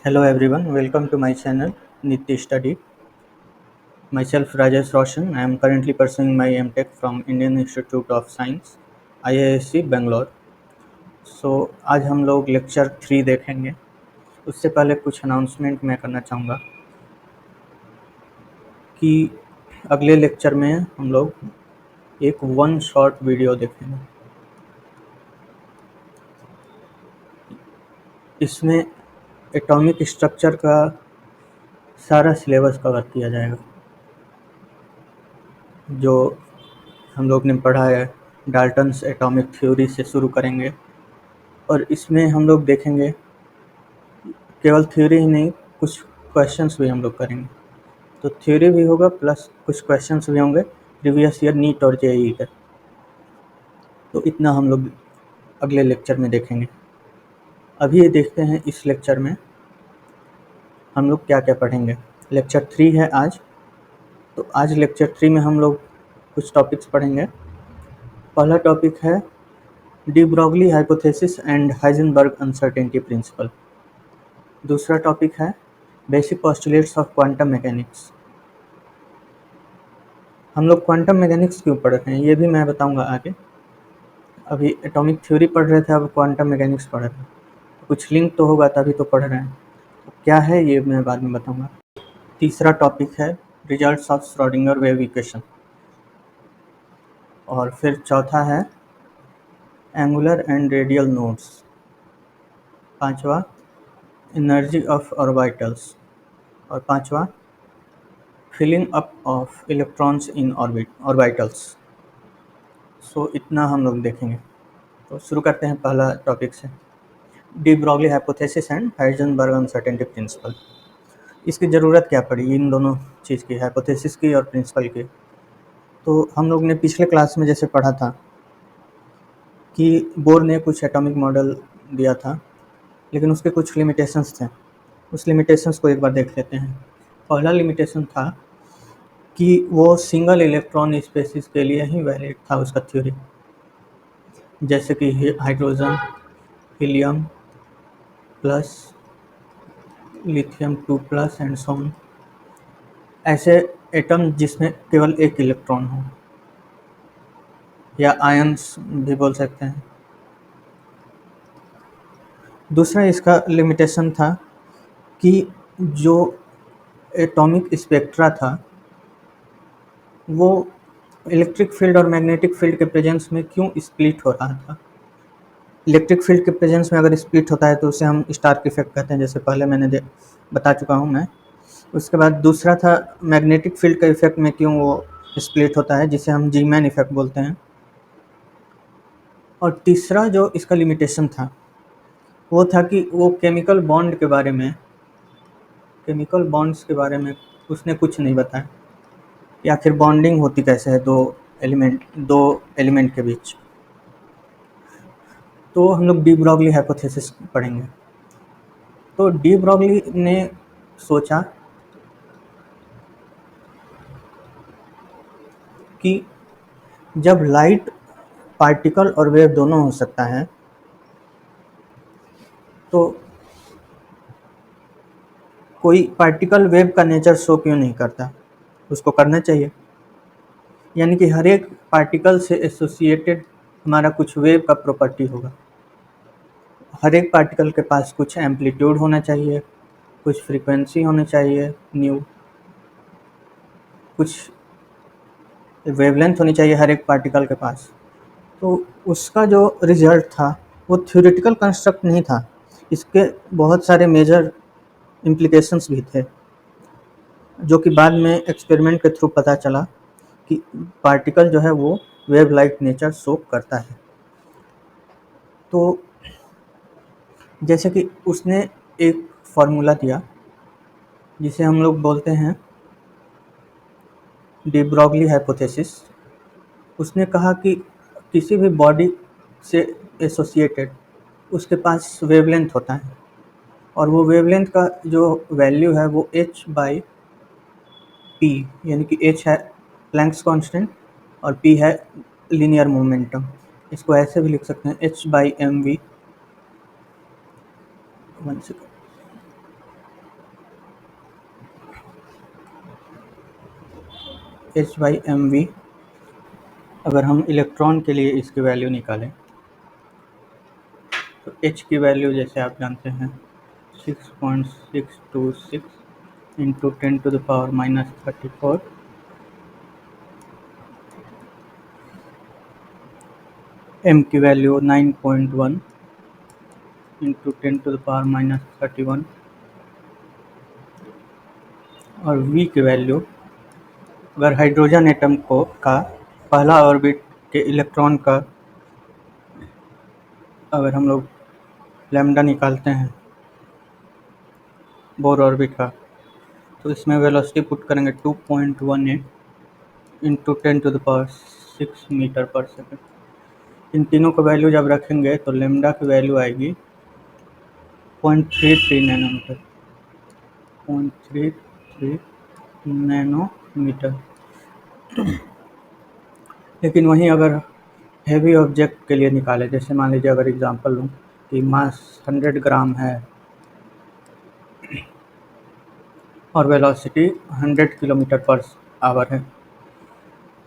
Hello everyone, welcome to my channel Nitya Study. Myself Rajesh Roshan. I am currently pursuing my MTech from Indian Institute of Science, IISc Bangalore. आज हम लोग lecture 3 देखेंगे। उससे पहले कुछ announcement मैं करना चाहूँगा कि अगले लेक्चर में हम लोग एक 1 शॉर्ट वीडियो देखेंगे। इसमें एटॉमिक स्ट्रक्चर का सारा सिलेबस कवर किया जाएगा जो हम लोग ने पढ़ा है। डाल्टन्स एटॉमिक थ्योरी से शुरू करेंगे और इसमें हम लोग देखेंगे केवल थ्योरी ही नहीं, कुछ क्वेश्चंस भी हम लोग करेंगे। तो थ्योरी भी होगा प्लस कुछ क्वेश्चंस भी होंगे प्रीवियस ईयर नीट और जेईई के। तो इतना हम लोग अगले लेक्चर में देखेंगे। अभी ये देखते हैं इस लेक्चर में हम लोग क्या क्या पढ़ेंगे। लेक्चर 3 है आज। तो आज लेक्चर 3 में हम लोग कुछ टॉपिक्स पढ़ेंगे। पहला टॉपिक है de Broglie hypothesis and Heisenberg uncertainty principle. दूसरा टॉपिक है basic postulates of quantum mechanics. हम लोग क्वांटम मैकेनिक्स क्यों पढ़ रहे हैं ये भी मैं बताऊंगा आगे। अभी एटॉमिक थ्योरी पढ़ रहे थे, अब क्वांटम मैकेनिक्स पढ़ रहे हैं। कुछ लिंक तो होगा तभी तो पढ़ रहे हैं। तो क्या है ये मैं बाद में बताऊंगा। तीसरा टॉपिक है results of Schrodinger wave equation. और फिर चौथा है एंगुलर एंड रेडियल नोड्स। पांचवा एनर्जी ऑफ ऑर्बिटल्स। और पांचवा filling up of electrons in orbitals. So इतना हम लोग देखेंगे। तो शुरू करते हैं पहला टॉपिक से, de Broglie hypothesis and Heisenberg uncertainty principle. इसकी ज़रूरत क्या पड़ी इन दोनों चीज़ की, हाइपोथेसिस की और प्रिंसिपल की। तो हम लोग ने पिछले क्लास में जैसे पढ़ा था कि बोर ने कुछ एटॉमिक मॉडल दिया था, लेकिन उसके कुछ लिमिटेशंस थे। उस लिमिटेशंस को एक बार देख लेते हैं। पहला लिमिटेशन था कि वो सिंगल इलेक्ट्रॉन स्पेसिस के लिए ही वैलिड था उसका थ्योरी, जैसे कि hydrogen, helium plus, lithium 2+ and so on. ऐसे एटम जिसमें केवल एक इलेक्ट्रॉन हो, या आयंस भी बोल सकते हैं। दूसरा इसका लिमिटेशन था कि जो एटॉमिक स्पेक्ट्रा था वो इलेक्ट्रिक फील्ड और मैग्नेटिक फील्ड के प्रेजेंस में क्यों स्प्लिट हो रहा था। इलेक्ट्रिक फील्ड के प्रेजेंस में अगर स्प्लिट होता है तो उसे हम स्टार्क इफेक्ट कहते हैं, जैसे पहले मैंने बता चुका हूँ मैं। उसके बाद दूसरा था मैग्नेटिक फील्ड का इफेक्ट में क्यों वो स्प्लिट होता है, जिसे हम जी मैन इफेक्ट बोलते हैं। और तीसरा जो इसका लिमिटेशन था वो था कि वो केमिकल बॉन्ड्स के बारे में उसने कुछ नहीं बताया, या फिर बॉन्डिंग होती कैसे है दो एलिमेंट के बीच। तो हम लोग डी ब्रॉगली हाइपोथेसिस पढ़ेंगे। तो डी ब्रॉगली ने सोचा कि जब लाइट पार्टिकल और वेव दोनों हो सकता है तो कोई पार्टिकल वेव का नेचर शो क्यों नहीं करता, उसको करना चाहिए। यानी कि हर एक पार्टिकल से एसोसिएटेड हमारा कुछ वेव का प्रॉपर्टी होगा। हर एक पार्टिकल के पास कुछ एम्पलीट्यूड होना चाहिए, कुछ फ्रीक्वेंसी होनी चाहिए न्यू, कुछ वेवलेंथ होनी चाहिए हर एक पार्टिकल के पास। तो उसका जो रिजल्ट था वो थ्योरेटिकल कंस्ट्रक्ट नहीं था, इसके बहुत सारे मेजर इम्प्लीकेशंस भी थे, जो कि बाद में एक्सपेरिमेंट के थ्रू पता चला कि पार्टिकल जो है वो वेव लाइक नेचर शो करता है। तो जैसे कि उसने एक फार्मूला दिया जिसे हम लोग बोलते हैं डी ब्रॉगली हाइपोथेसिस। उसने कहा कि किसी भी बॉडी से एसोसिएटेड उसके पास वेवलेंथ होता है, और वो वेवलेंथ का जो वैल्यू है वो h/p, यानी कि h है प्लैंक्स कांस्टेंट और p है लीनियर मोमेंटम। इसको ऐसे भी लिख सकते हैं h/mv। 1 सेकेंड। H/mv। अगर हम इलेक्ट्रॉन के लिए इसकी वैल्यू निकालें तो h की वैल्यू जैसे आप जानते हैं 6.626 इंटू 10⁻⁻34। m की वैल्यू 9.1 इंटू 10⁻⁻31 और v की वैल्यू अगर हाइड्रोजन एटम का पहला ऑर्बिट के इलेक्ट्रॉन का अगर हम लोग लैम्डा निकालते हैं बोर ऑर्बिट का, तो इसमें वेलोसिटी पुट करेंगे 2.18 इंटू 10⁶ मीटर पर सेकेंड। इन तीनों का वैल्यू जब रखेंगे तो लैम्डा की वैल्यू आएगी 0.33 नैनोमीटर, 0.33 नैनोमीटर। लेकिन वहीं अगर हैवी ऑब्जेक्ट के लिए निकालें, जैसे मान लीजिए अगर एग्जांपल लूँ कि मास 100 ग्राम है और वेलोसिटी 100 किलोमीटर पर आवर है,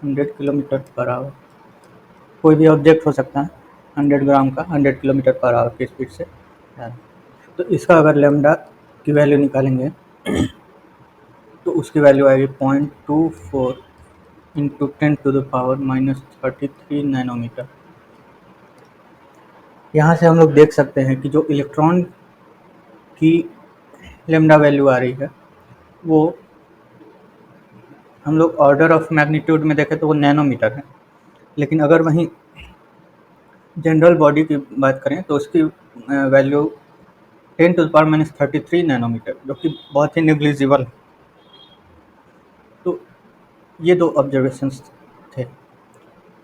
100 किलोमीटर पर आवर, कोई भी ऑब्जेक्ट हो सकता है 100 ग्राम का 100 किलोमीटर पर आवर की स्पीड से, तो इसका अगर लैम्डा की वैल्यू निकालेंगे तो उसकी वैल्यू आएगी 0.24 इंटू 10⁻⁻33 नैनोमीटर। यहाँ से हम लोग देख सकते हैं कि जो इलेक्ट्रॉन की लैम्डा वैल्यू आ रही है वो हम लोग ऑर्डर ऑफ मैग्नीट्यूड में देखें तो वो नैनोमीटर है, लेकिन अगर वहीं जनरल बॉडी की बात करें तो उसकी वैल्यू 10⁻⁻33 नैनोमीटर, जो कि बहुत ही नेग्लिजिबल है। तो ये दो ऑब्जर्वेशंस थे।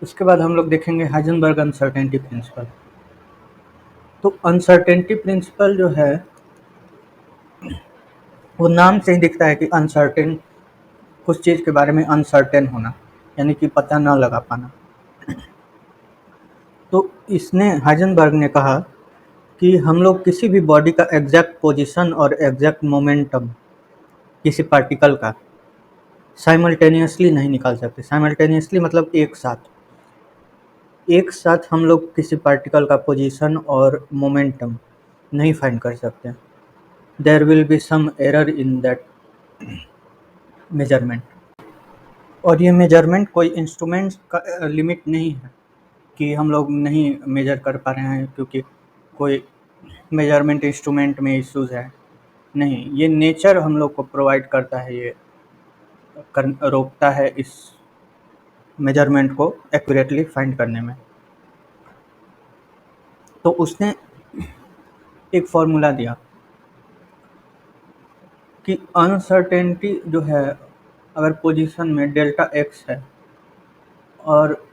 उसके बाद हम लोग देखेंगे हाइजेनबर्ग अनसर्टेनिटी प्रिंसिपल। तो अनसर्टेनिटी प्रिंसिपल जो है वो नाम से ही दिखता है कि अनसर्टेन, कुछ चीज़ के बारे में अनसर्टेन होना, यानी कि पता न लगा पाना। तो इसने हाइजेनबर्ग ने कहा कि हम लोग किसी भी बॉडी का एग्जैक्ट पोजीशन और एग्जैक्ट मोमेंटम किसी पार्टिकल का साइमल्टेनियसली नहीं निकाल सकते। साइमल्टेनियसली मतलब एक साथ हम लोग किसी पार्टिकल का पोजीशन और मोमेंटम नहीं फाइंड कर सकते। There will be some error in that measurement. और ये मेजरमेंट कोई इंस्ट्रूमेंट का लिमिट नहीं है कि हम लोग नहीं मेजर कर पा रहे हैं क्योंकि कोई मेजरमेंट इंस्ट्रूमेंट में इश्यूज है। नहीं, ये नेचर हम लोग को प्रोवाइड करता है, ये रोकता है इस मेजरमेंट को एक्यूरेटली फाइंड करने में। तो उसने एक फॉर्मूला दिया कि अनसर्टेनिटी जो है अगर पोजीशन में डेल्टा एक्स है और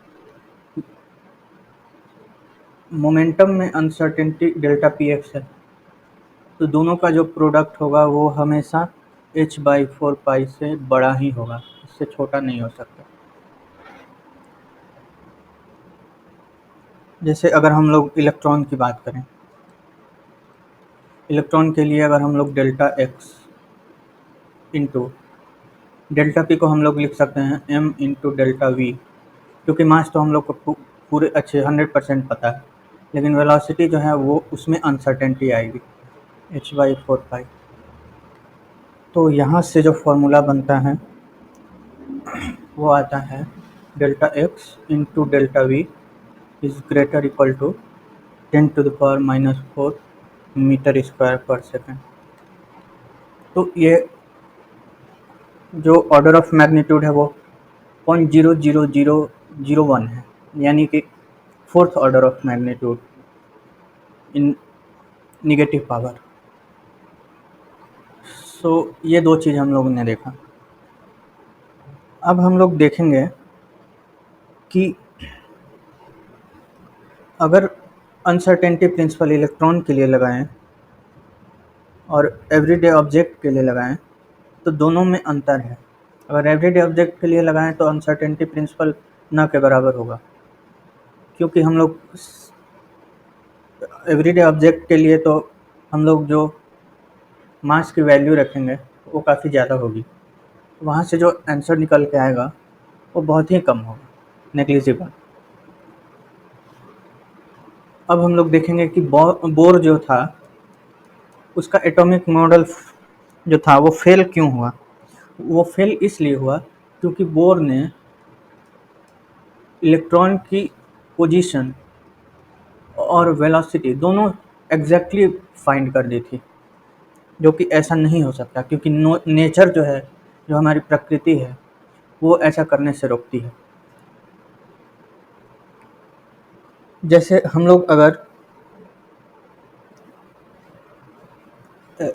मोमेंटम में अनसर्टेनिटी डेल्टा पी एक्स है, तो दोनों का जो प्रोडक्ट होगा वो हमेशा h/4 से बड़ा ही होगा, इससे छोटा नहीं हो सकता। जैसे अगर हम लोग इलेक्ट्रॉन की बात करें, इलेक्ट्रॉन के लिए अगर हम लोग delta x into delta P को हम लोग लिख सकते हैं m इंटू डेल्टा वी, क्योंकि मास तो हम लोग को पूरे अच्छे 100% पता है, लेकिन वेलोसिटी जो है वो उसमें अनसर्टेनिटी आएगी h/4। तो यहाँ से जो फॉर्मूला बनता है वो आता है delta x into delta v is greater equal to 10⁻⁻4 metre square पर सेकेंड। तो ये जो ऑर्डर ऑफ मैग्नीट्यूड है वो 0.00001 है, यानी कि fourth order of magnitude in negative power. So ये दो चीज़ हम लोगों ने देखा। अब हम लोग देखेंगे कि अगर अनसर्टेनिटी प्रिंसिपल इलेक्ट्रॉन के लिए लगाएं और एवरीडे ऑब्जेक्ट के लिए लगाएं तो दोनों में अंतर है। अगर एवरीडे ऑब्जेक्ट के लिए लगाएं तो अनसर्टेनिटी प्रिंसिपल न के बराबर होगा, क्योंकि हम लोग एवरीडे ऑब्जेक्ट के लिए तो हम लोग जो मास की वैल्यू रखेंगे वो काफ़ी ज़्यादा होगी। वहाँ से जो आंसर निकल के आएगा वो बहुत ही कम होगा, नेग्लिजिबल। अब हम लोग देखेंगे कि बोर जो था उसका एटॉमिक मॉडल जो था वो फेल क्यों हुआ। वो फेल इसलिए हुआ क्योंकि बोर ने इलेक्ट्रॉन की पोजीशन और वेलोसिटी दोनों एग्जैक्टली फाइंड कर दी थी, जो कि ऐसा नहीं हो सकता क्योंकि नेचर जो है, जो हमारी प्रकृति है, वो ऐसा करने से रोकती है। जैसे हम लोग अगर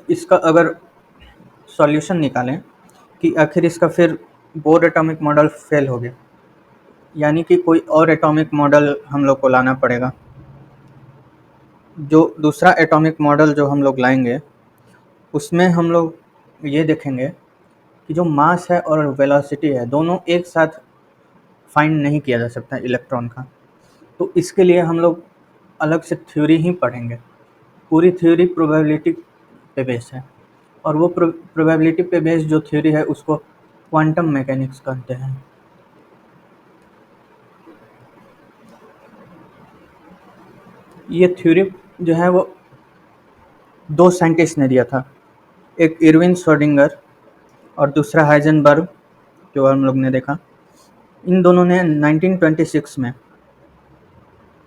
इसका अगर सॉल्यूशन निकालें कि आखिर इसका फिर बोर एटॉमिक मॉडल फेल हो गया, यानी कि कोई और एटॉमिक मॉडल हम लोग को लाना पड़ेगा। जो दूसरा एटॉमिक मॉडल जो हम लोग लाएंगे उसमें हम लोग ये देखेंगे कि जो मास है और वेलोसिटी है दोनों एक साथ फाइंड नहीं किया जा सकता इलेक्ट्रॉन का। तो इसके लिए हम लोग अलग से थ्योरी ही पढ़ेंगे। पूरी थ्योरी प्रोबेबिलिटी पे बेस है, और वो प्रोबेबिलिटी पे बेस जो थ्योरी है उसको क्वांटम मैकेनिक्स कहते हैं। ये थ्योरी जो है वो दो साइंटिस्ट ने दिया था, एक इरविन श्रोडिंगर और दूसरा हाइजेनबर्ग, जो हम लोग ने देखा। इन दोनों ने 1926 में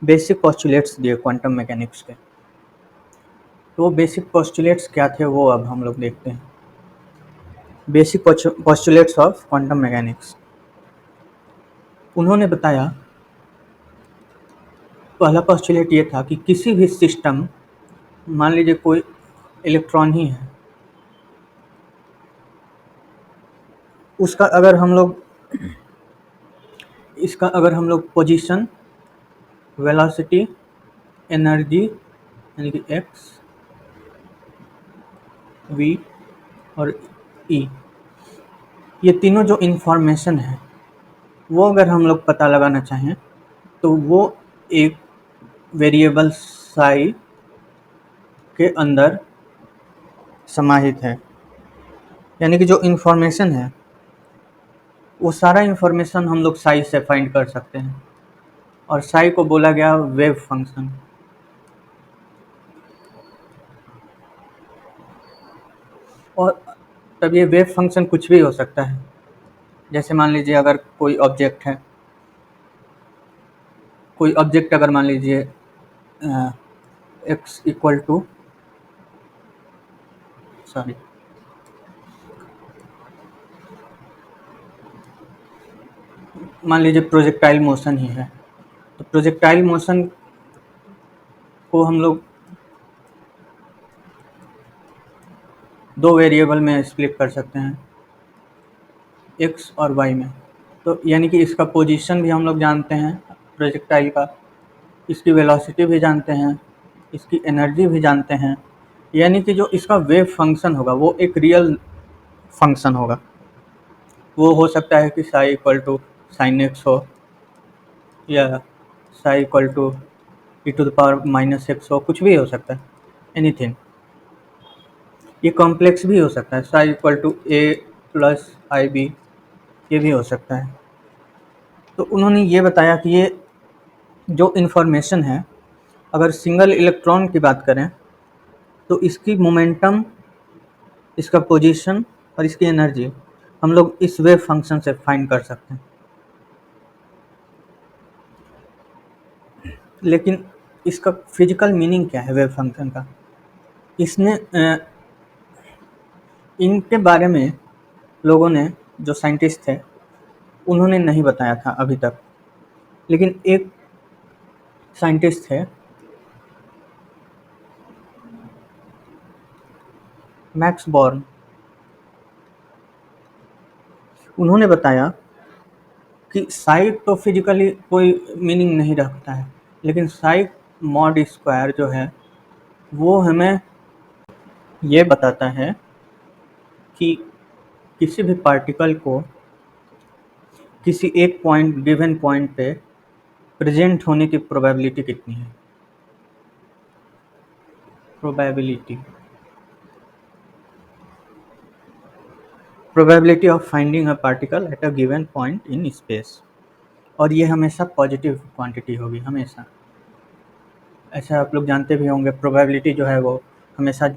बेसिक पोस्टुलेट्स दिए क्वांटम मैकेनिक्स के। तो वो बेसिक पोस्टुलेट्स क्या थे वो अब हम लोग देखते हैं। Basic postulates of quantum mechanics. उन्होंने बताया, पहला पोस्टुलेट ये था कि किसी भी सिस्टम, मान लीजिए कोई इलेक्ट्रॉन ही है, उसका अगर हम लोग पोजीशन, वेलोसिटी, एनर्जी यानी कि एक्स, वी और ई, ये तीनों जो इन्फॉर्मेशन है वो अगर हम लोग पता लगाना चाहें तो वो एक वेरिएबल साई के अंदर समाहित है। यानी कि जो इन्फॉर्मेशन है वो सारा इन्फॉर्मेशन हम लोग साई से फाइंड कर सकते हैं, और साई को बोला गया वेव फंक्शन। और तब ये वेव फंक्शन कुछ भी हो सकता है। जैसे मान लीजिए अगर कोई ऑब्जेक्ट है, कोई ऑब्जेक्ट अगर मान लीजिए एक्स इक्वल टू, सॉरी, मान लीजिए प्रोजेक्टाइल मोशन ही है, तो प्रोजेक्टाइल मोशन को हम लोग दो वेरिएबल में स्प्लिट कर सकते हैं, एक्स और वाई में। तो यानी कि इसका पोजीशन भी हम लोग जानते हैं प्रोजेक्टाइल का, इसकी वेलोसिटी भी जानते हैं, इसकी एनर्जी भी जानते हैं। यानी कि जो इसका वेव फंक्शन होगा वो एक रियल फंक्शन होगा। वो हो सकता है कि psi equal to sine x हो, या psi equal to e to the power minus x हो, कुछ भी हो सकता है, एनीथिंग। ये कॉम्प्लेक्स भी हो सकता है, psi equal to a plus i b, ये भी हो सकता है। तो उन्होंने ये बताया कि ये जो इन्फॉर्मेशन है, अगर सिंगल इलेक्ट्रॉन की बात करें तो इसकी मोमेंटम, इसका पोजीशन और इसकी एनर्जी हम लोग इस वेव फंक्शन से फाइंड कर सकते हैं। लेकिन इसका फिजिकल मीनिंग क्या है वेव फंक्शन का, इसने इनके बारे में लोगों ने, जो साइंटिस्ट थे, उन्होंने नहीं बताया था अभी तक। लेकिन एक साइंटिस्ट थे, मैक्स बॉर्न, उन्होंने बताया कि साई तो फिजिकली कोई मीनिंग नहीं रखता है, लेकिन साई मॉड स्क्वायर जो है वो हमें ये बताता है कि किसी भी पार्टिकल को किसी एक पॉइंट, गिवन पॉइंट पे प्रेजेंट होने की प्रोबेबिलिटी कितनी है। Probability probability of finding a particle at a given point in space, और ये हमेशा पॉजिटिव क्वांटिटी होगी, हमेशा। ऐसा आप लोग जानते भी होंगे, प्रोबेबिलिटी जो है वो हमेशा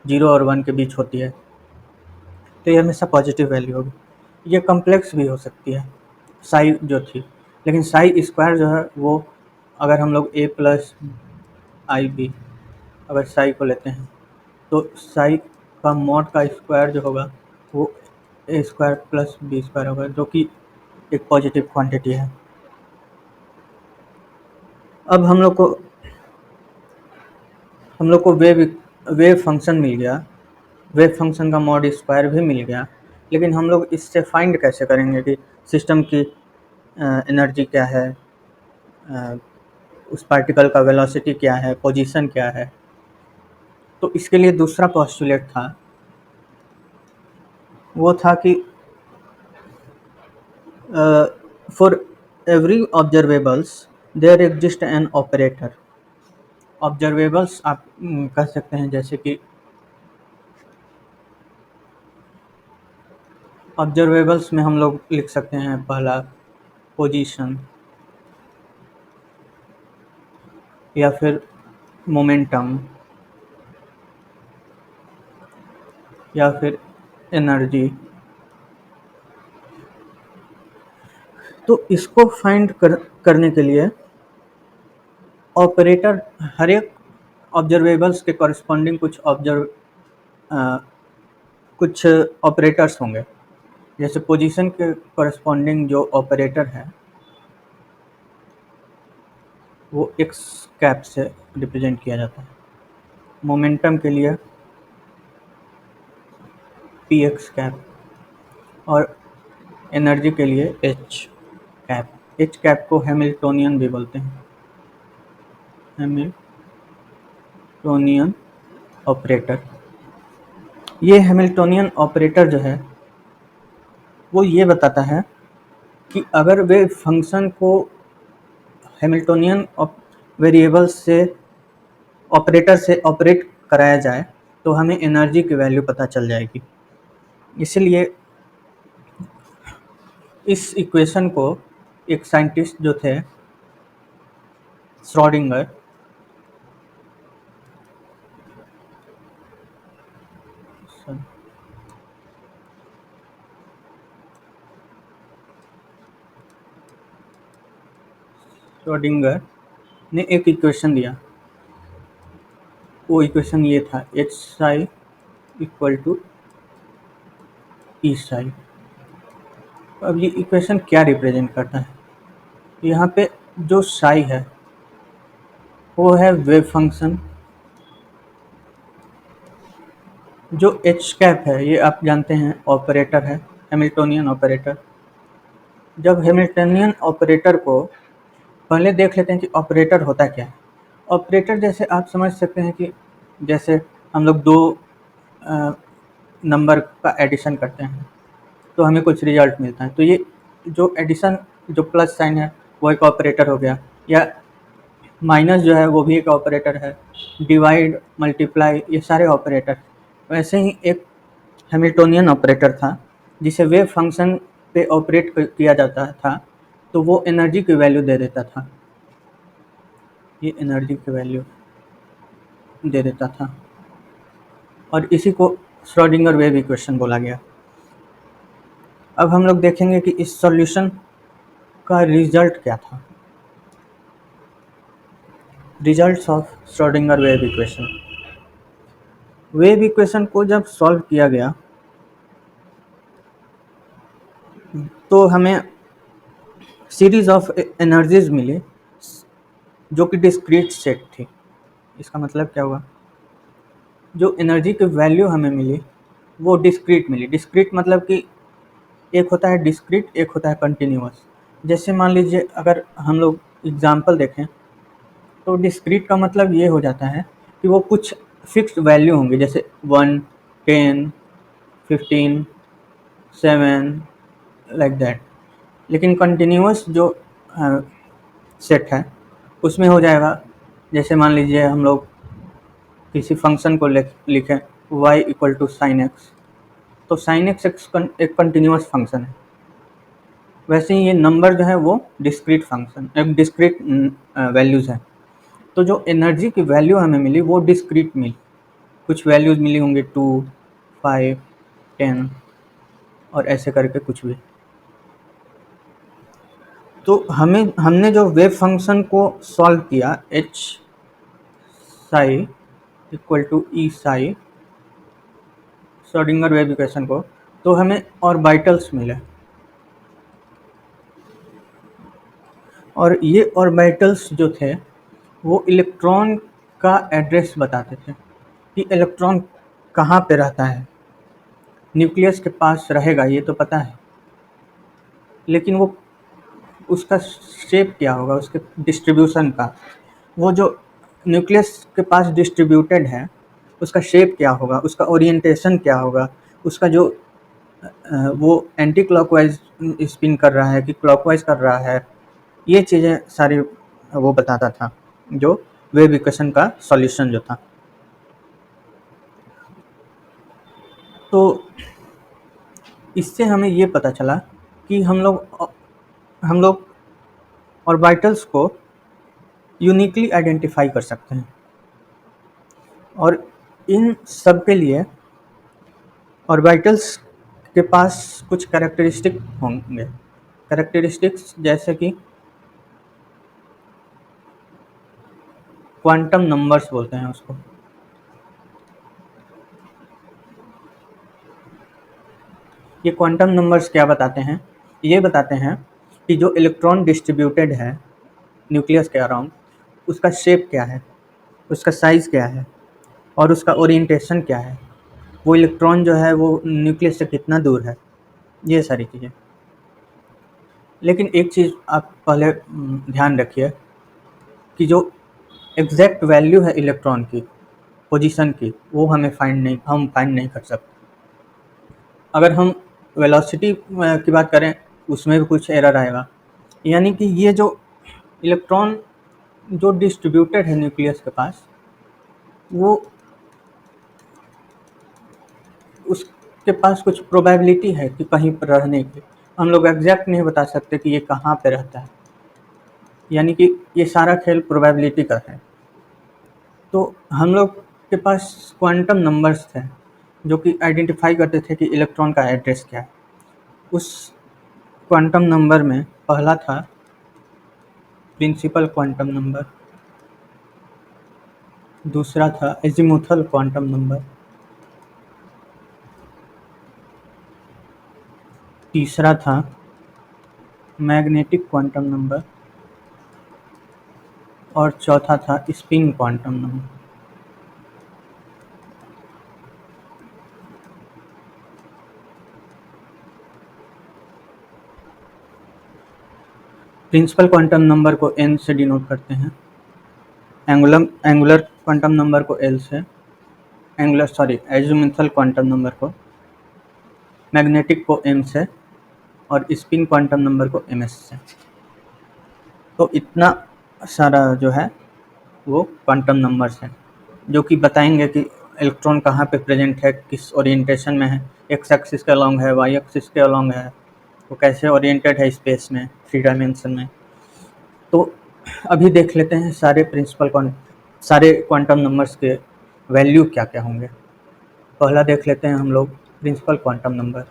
0 और 1 के बीच होती है, तो ये हमेशा पॉजिटिव वैल्यू होगी। ये कम्प्लेक्स भी हो सकती है साई जो थी, लेकिन साई स्क्वायर जो है वो, अगर हम लोग ए प्लस आई बी अगर साई को लेते हैं, तो साई का मॉड का स्क्वायर जो होगा वो ए स्क्वायर प्लस बी स्क्वायर होगा, जो कि एक पॉजिटिव क्वांटिटी है। अब हम लोग को वेव फंक्शन मिल गया, वेव फंक्शन का मॉड स्क्वायर भी मिल गया, लेकिन हम लोग इससे फाइंड कैसे करेंगे कि सिस्टम की एनर्जी क्या है, उस पार्टिकल का वेलोसिटी क्या है, पोजीशन क्या है। तो इसके लिए दूसरा पोस्टुलेट था, वो था कि for every observables there exist an operator. Observables आप कह सकते हैं, जैसे कि ऑब्जर्वेबल्स में हम लोग लिख सकते हैं पहला पोजीशन, या फिर मोमेंटम, या फिर एनर्जी। तो इसको फाइंड करने के लिए ऑपरेटर, हर एक ऑब्जर्वेबल्स के कॉरस्पॉन्डिंग कुछ ऑपरेटर्स होंगे। जैसे पोजीशन के कॉरस्पॉन्डिंग जो ऑपरेटर है वो एक्स कैप से रिप्रेजेंट किया जाता है, मोमेंटम के लिए पी एक्स कैप, और एनर्जी के लिए एच कैप। एच कैप को हैमिल्टोनियन भी बोलते हैं, हैमिल्टोनियन ऑपरेटर। ये हैमिल्टोनियन ऑपरेटर जो है वो ये बताता है कि अगर वे फंक्शन को हैमिल्टोनियन वेरिएबल से, ऑपरेटर से ऑपरेट कराया जाए तो हमें एनर्जी की वैल्यू पता चल जाएगी। इसलिए इस इक्वेशन को एक साइंटिस्ट जो थे श्रोडिंगर, श्रोडिंगर ने एक इक्वेशन दिया। वो इक्वेशन ये था, H psi equal to E Sai. अब ये इक्वेशन क्या रिप्रेजेंट करता है? यहाँ पे जो साई है वो है वेव फंक्शन, जो एच कैप है ये आप जानते हैं ऑपरेटर है, हैमिल्टोनियन ऑपरेटर। जब हैमिल्टोनियन ऑपरेटर को पहले देख लेते हैं कि ऑपरेटर होता क्या है। ऑपरेटर जैसे आप समझ सकते हैं कि जैसे हम लोग दो नंबर का एडिशन करते हैं तो हमें कुछ रिजल्ट मिलता है, तो ये जो एडिशन, जो प्लस साइन है वो एक ऑपरेटर हो गया, या माइनस जो है वो भी एक ऑपरेटर है, डिवाइड, मल्टीप्लाई, ये सारे ऑपरेटर। वैसे ही एक हैमिल्टोनियन ऑपरेटर था जिसे वेव फंक्शन पे ऑपरेट किया जाता था, तो वो एनर्जी की वैल्यू दे देता था, ये एनर्जी की वैल्यू दे देता था, और इसी को श्रोडिंगर वेव इक्वेशन बोला गया। अब हम लोग देखेंगे कि इस सॉल्यूशन का रिजल्ट क्या था, results of Schrodinger wave equation. Wave equation को जब सॉल्व किया गया तो हमें सीरीज ऑफ एनर्जीज मिली जो कि डिस्क्रीट सेट थी। इसका मतलब क्या हुआ, जो एनर्जी की वैल्यू हमें मिली वो डिस्क्रीट मिली। डिस्क्रीट मतलब कि एक होता है डिस्क्रीट, एक होता है कंटिन्यूअस। जैसे मान लीजिए अगर हम लोग एग्जांपल देखें तो डिस्क्रीट का मतलब ये हो जाता है कि वो कुछ फिक्स्ड वैल्यू होंगे, जैसे 1, 10, 15, 7, लाइक दैट। लेकिन कंटिन्यूअस जो सेट है उसमें हो जाएगा, जैसे मान लीजिए हम लोग किसी फंक्शन को लिखें y equal to sine x, तो साइन एक्स एक कंटिन्यूस फंक्शन है, वैसे ही ये नंबर जो है वो डिस्क्रीट फंक्शन, एक डिस्क्रीट वैल्यूज़ है। तो जो एनर्जी की वैल्यू हमें मिली वो डिस्क्रीट मिली, कुछ वैल्यूज़ मिली होंगी 2, 5, 10 और ऐसे करके कुछ भी। तो हमने जो वेव फंक्शन को सॉल्व किया H psi equal to E psi, Schrodinger wave equation को, तो हमें ऑर्बिटल्स मिले, और ये ऑर्बिटल्स जो थे वो इलेक्ट्रॉन का एड्रेस बताते थे कि इलेक्ट्रॉन कहाँ पे रहता है। न्यूक्लियस के पास रहेगा ये तो पता है, लेकिन वो उसका शेप क्या होगा, उसके डिस्ट्रीब्यूशन का, वो जो न्यूक्लियस के पास डिस्ट्रीब्यूटेड है उसका शेप क्या होगा, उसका ओरिएंटेशन क्या होगा, उसका जो वो एंटी क्लॉकवाइज स्पिन कर रहा है कि क्लॉकवाइज कर रहा है, ये चीज़ें सारी वो बताता था जो वेव इक्वेशन का सॉल्यूशन जो था। तो इससे हमें ये पता चला कि हम लोग ऑर्बिटल्स को यूनिकली आइडेंटिफाई कर सकते हैं, और इन सब के लिए ऑर्बिटल्स के पास कुछ कैरेक्टरिस्टिक होंगे, कैरेक्टरिस्टिक्स जैसे कि क्वांटम नंबर्स बोलते हैं उसको। ये क्वांटम नंबर्स क्या बताते हैं, ये बताते हैं कि जो इलेक्ट्रॉन डिस्ट्रीब्यूटेड है न्यूक्लियस के अराउंड, उसका शेप क्या है, उसका साइज़ क्या है, और उसका ओरिएंटेशन क्या है, वो इलेक्ट्रॉन जो है वो न्यूक्लियस से कितना दूर है, ये सारी चीज़ें। लेकिन एक चीज़ आप पहले ध्यान रखिए कि जो एग्जैक्ट वैल्यू है इलेक्ट्रॉन की पोजीशन की, वो हम फाइंड नहीं कर सकते। अगर हम वेलोसिटी की बात करें उसमें भी कुछ एरर आएगा, यानी कि ये जो इलेक्ट्रॉन जो डिस्ट्रीब्यूटेड है न्यूक्लियस के पास, वो उसके पास कुछ प्रोबेबिलिटी है कि कहीं पर रहने की, हम लोग एग्जैक्ट नहीं बता सकते कि ये कहाँ पे रहता है, यानी कि ये सारा खेल प्रोबेबिलिटी का है। तो हम लोग के पास क्वांटम नंबर्स थे जो कि आइडेंटिफाई करते थे कि इलेक्ट्रॉन का एड्रेस क्या है। उस क्वांटम नंबर में पहला था प्रिंसिपल क्वांटम नंबर, दूसरा था एजीमुथल क्वांटम नंबर, तीसरा था मैग्नेटिक क्वांटम नंबर, और चौथा था spin quantum number. Principal quantum number को n से डिनोट करते हैं, एंगुलर क्वांटम नंबर को L से, एजीमुथल क्वांटम नंबर को, मैग्नेटिक को m से, और स्पिन क्वांटम नंबर को ms से। तो इतना सारा जो है वो क्वांटम नंबर्स हैं जो कि बताएंगे कि इलेक्ट्रॉन कहाँ पे प्रेजेंट है, किस ओरिएंटेशन में है, एक्स एक्सिस के अलॉन्ग है, वाई एक्सिस के अलॉन्ग है, वो कैसे ओरिएंटेड है स्पेस में, 3 डायमेंशन में। तो अभी देख लेते हैं सारे क्वांटम नंबर्स के वैल्यू क्या क्या होंगे। पहला देख लेते हैं हम लोग प्रिंसिपल क्वांटम नंबर।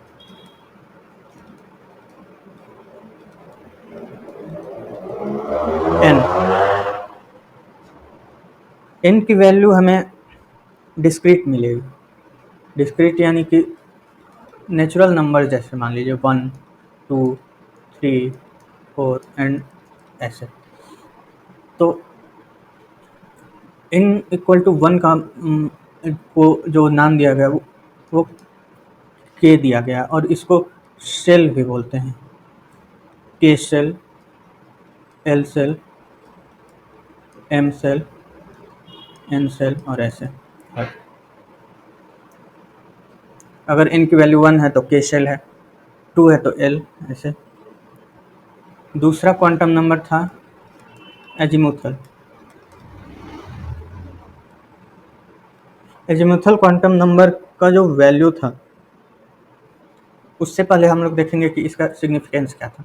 एन की वैल्यू हमें डिस्क्रीट मिलेगी, डिस्क्रीट यानी कि नेचुरल नंबर, जैसे मान लीजिए 1, 2, 3, 4 एंड ऐसे। तो n इक्वल टू 1 का को जो नाम दिया गया वो k दिया गया, और इसको सेल भी बोलते हैं, k shell, l shell, m shell, n shell और ऐसे। अगर n की वैल्यू 1 है तो k सेल है, 2 है तो l, ऐसे। दूसरा क्वांटम नंबर था एजीमुथल। एजीमुथल क्वांटम नंबर का जो वैल्यू था उससे पहले हम लोग देखेंगे कि इसका सिग्निफिकेंस क्या था।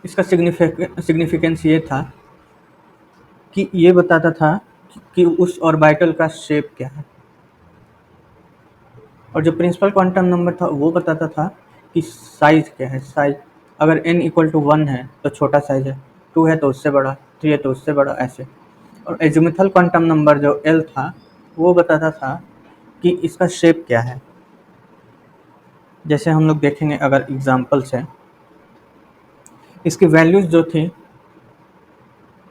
इसका सिग्निफिकेंस ये था कि ये बताता था कि उस ऑर्बिटल का शेप क्या है, और जो प्रिंसिपल क्वांटम नंबर था वो बताता था कि साइज क्या है। साइज अगर n इक्वल टू 1 है तो छोटा साइज है, 2 है तो उससे बड़ा, 3 है तो उससे बड़ा, ऐसे। और एजिमुथल क्वांटम नंबर जो l था वो बताता था कि इसका शेप क्या है। जैसे हम लोग देखेंगे अगर एग्जाम्पल्स है, इसकी वैल्यूज़ जो थी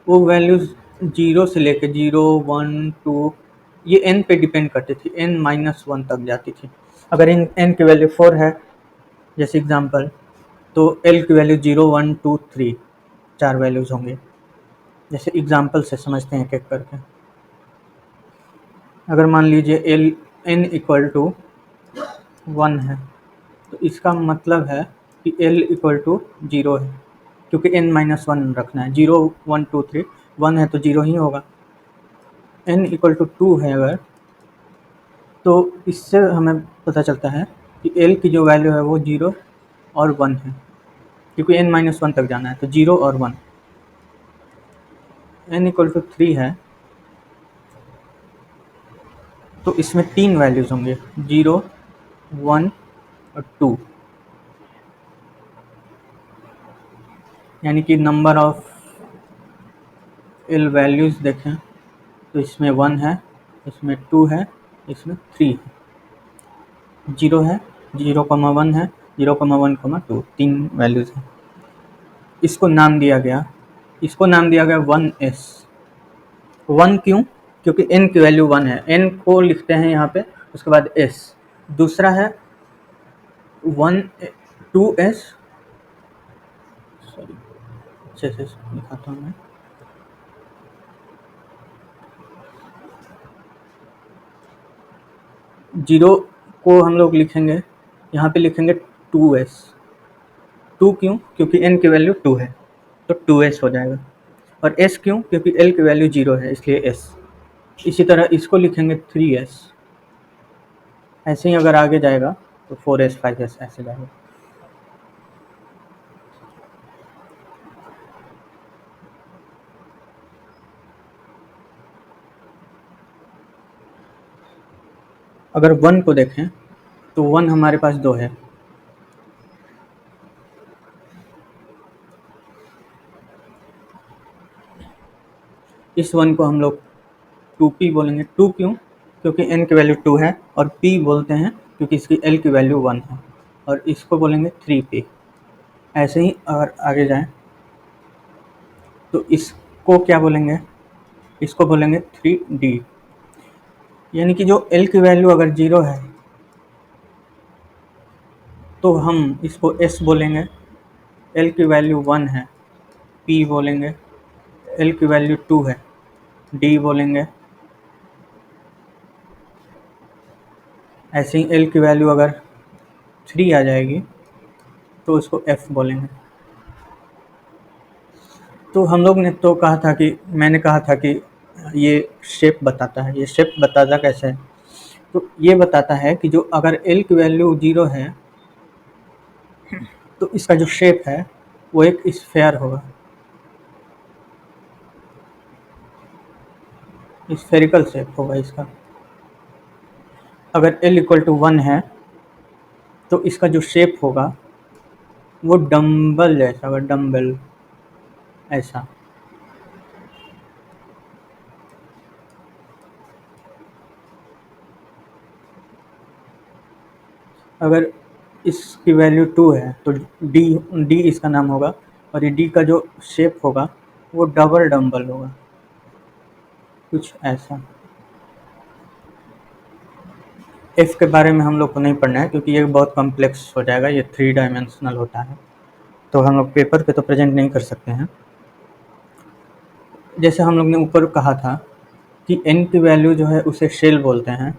वो वैल्यूज़ 0 से लेके 0, 1, 2 ये n पे डिपेंड करती थी, n-1 तक जाती थी। अगर n की वैल्यू 4 है जैसे एग्जांपल, तो l की वैल्यू 0, 1, 2, 3 4 वैल्यूज़ होंगे। जैसे एग्जांपल से समझते हैं एक-एक करके। अगर मान लीजिए n इक्वल टू 1 है तो इसका मतलब है कि l इक्वल टू 0 है, क्योंकि n-1 रखना है। 0, 1, 2, 3 1 है तो 0 ही होगा। n इक्वल टू 2 है अगर, तो इससे हमें पता चलता है कि l की जो वैल्यू है वो 0 और 1 है, क्योंकि n-1 तक जाना है तो 0 और 1। n इक्वल टू 3 है तो इसमें 3 वैल्यूज़ होंगे, 0, 1 और 2, यानी कि नंबर ऑफ l वैल्यूज़ देखें तो इसमें 1 है, इसमें 2 है, इसमें 3 है, 0 है, 0,1 है, 0,1,2 3 वैल्यूज़ हैं। इसको नाम दिया गया 1s। 1 क्यों? क्योंकि n की वैल्यू 1 है, n को लिखते हैं यहाँ पे, उसके बाद s। दूसरा है 1 2s, सॉरी अच्छे से दिखाता हूँ मैं। जीरो को हम लोग लिखेंगे, यहाँ पे लिखेंगे 2s। 2 क्यों? क्योंकि n की वैल्यू 2 है तो 2s हो जाएगा। और s क्यों? क्योंकि l की वैल्यू 0 है इसलिए s। इसी तरह इसको लिखेंगे 3s। ऐसे ही अगर आगे जाएगा तो 4s 5s ऐसे जाएगा। अगर 1 को देखें तो 1 हमारे पास 2 है, इस 1 को हम लोग 2p बोलेंगे। 2 क्यों? क्योंकि n की वैल्यू 2 है, और p बोलते हैं क्योंकि इसकी l की वैल्यू 1 है, और इसको बोलेंगे 3p। ऐसे ही अगर आगे जाएं तो इसको क्या बोलेंगे? इसको बोलेंगे 3d। यानी कि जो l की वैल्यू अगर 0 है तो हम इसको s बोलेंगे, l की वैल्यू 1 है p बोलेंगे, l की वैल्यू 2 है d बोलेंगे। ऐसे ही l की वैल्यू अगर 3 आ जाएगी तो इसको f बोलेंगे। तो हम लोग ने तो कहा था कि मैंने कहा था कि ये शेप बताता है। ये शेप बताता कैसे है? तो ये बताता है कि जो अगर l की वैल्यू 0 है तो इसका जो शेप है वो एक स्फेयर होगा, स्फेरिकल शेप होगा इसका। अगर l इक्वल टू 1 है तो इसका जो शेप होगा वो डम्बल जैसा होगा, डम्बल ऐसा। अगर इसकी वैल्यू 2 है तो डी डी इसका नाम होगा, और ये डी का जो शेप होगा वो डबल डम्बल होगा, कुछ ऐसा। एफ के बारे में हम लोग को नहीं पढ़ना है क्योंकि ये बहुत कॉम्प्लेक्स हो जाएगा, ये 3 डायमेंशनल होता है तो हम लोग पेपर पे तो प्रेजेंट नहीं कर सकते हैं। जैसे हम लोग ने ऊपर कहा था कि एन की वैल्यू जो है उसे शेल बोलते हैं,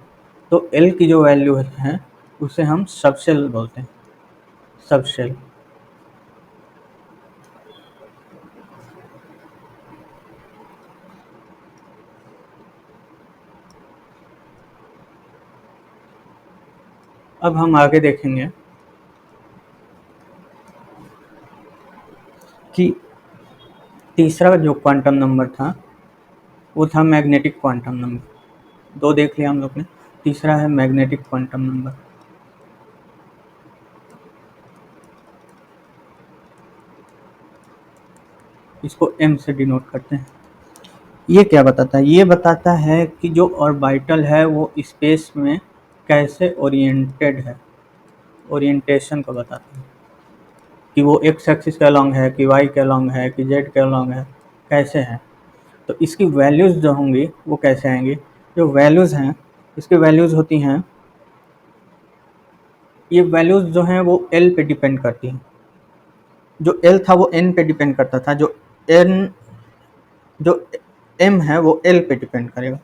तो एल की जो वैल्यू है उसे हम सब शेल बोलते हैं, सब शेल। अब हम आगे देखेंगे कि तीसरा जो क्वांटम नंबर था वो था मैग्नेटिक क्वांटम नंबर। 2 देख लिया हम लोग ने, तीसरा है मैग्नेटिक क्वांटम नंबर। इसको m से डिनोट करते हैं। ये क्या बताता है? ये बताता है कि जो ऑर्बिटल है वो स्पेस में कैसे ओरिएंटेड है, ओरिएंटेशन को बताता है कि वो एक्स एक्सिस के अलॉन्ग है, कि वाई के अलॉन्ग है, कि जेड के अलॉन्ग है, कैसे है। तो इसकी वैल्यूज़ जो होंगी वो कैसे आएंगी? जो वैल्यूज़ हैं, इसकी वैल्यूज़ होती हैं, ये वैल्यूज़ जो हैं वो एल पे डिपेंड करती हैं। जो एल था वो एन पे डिपेंड करता था, जो एम है वो एल पे डिपेंड करेगा।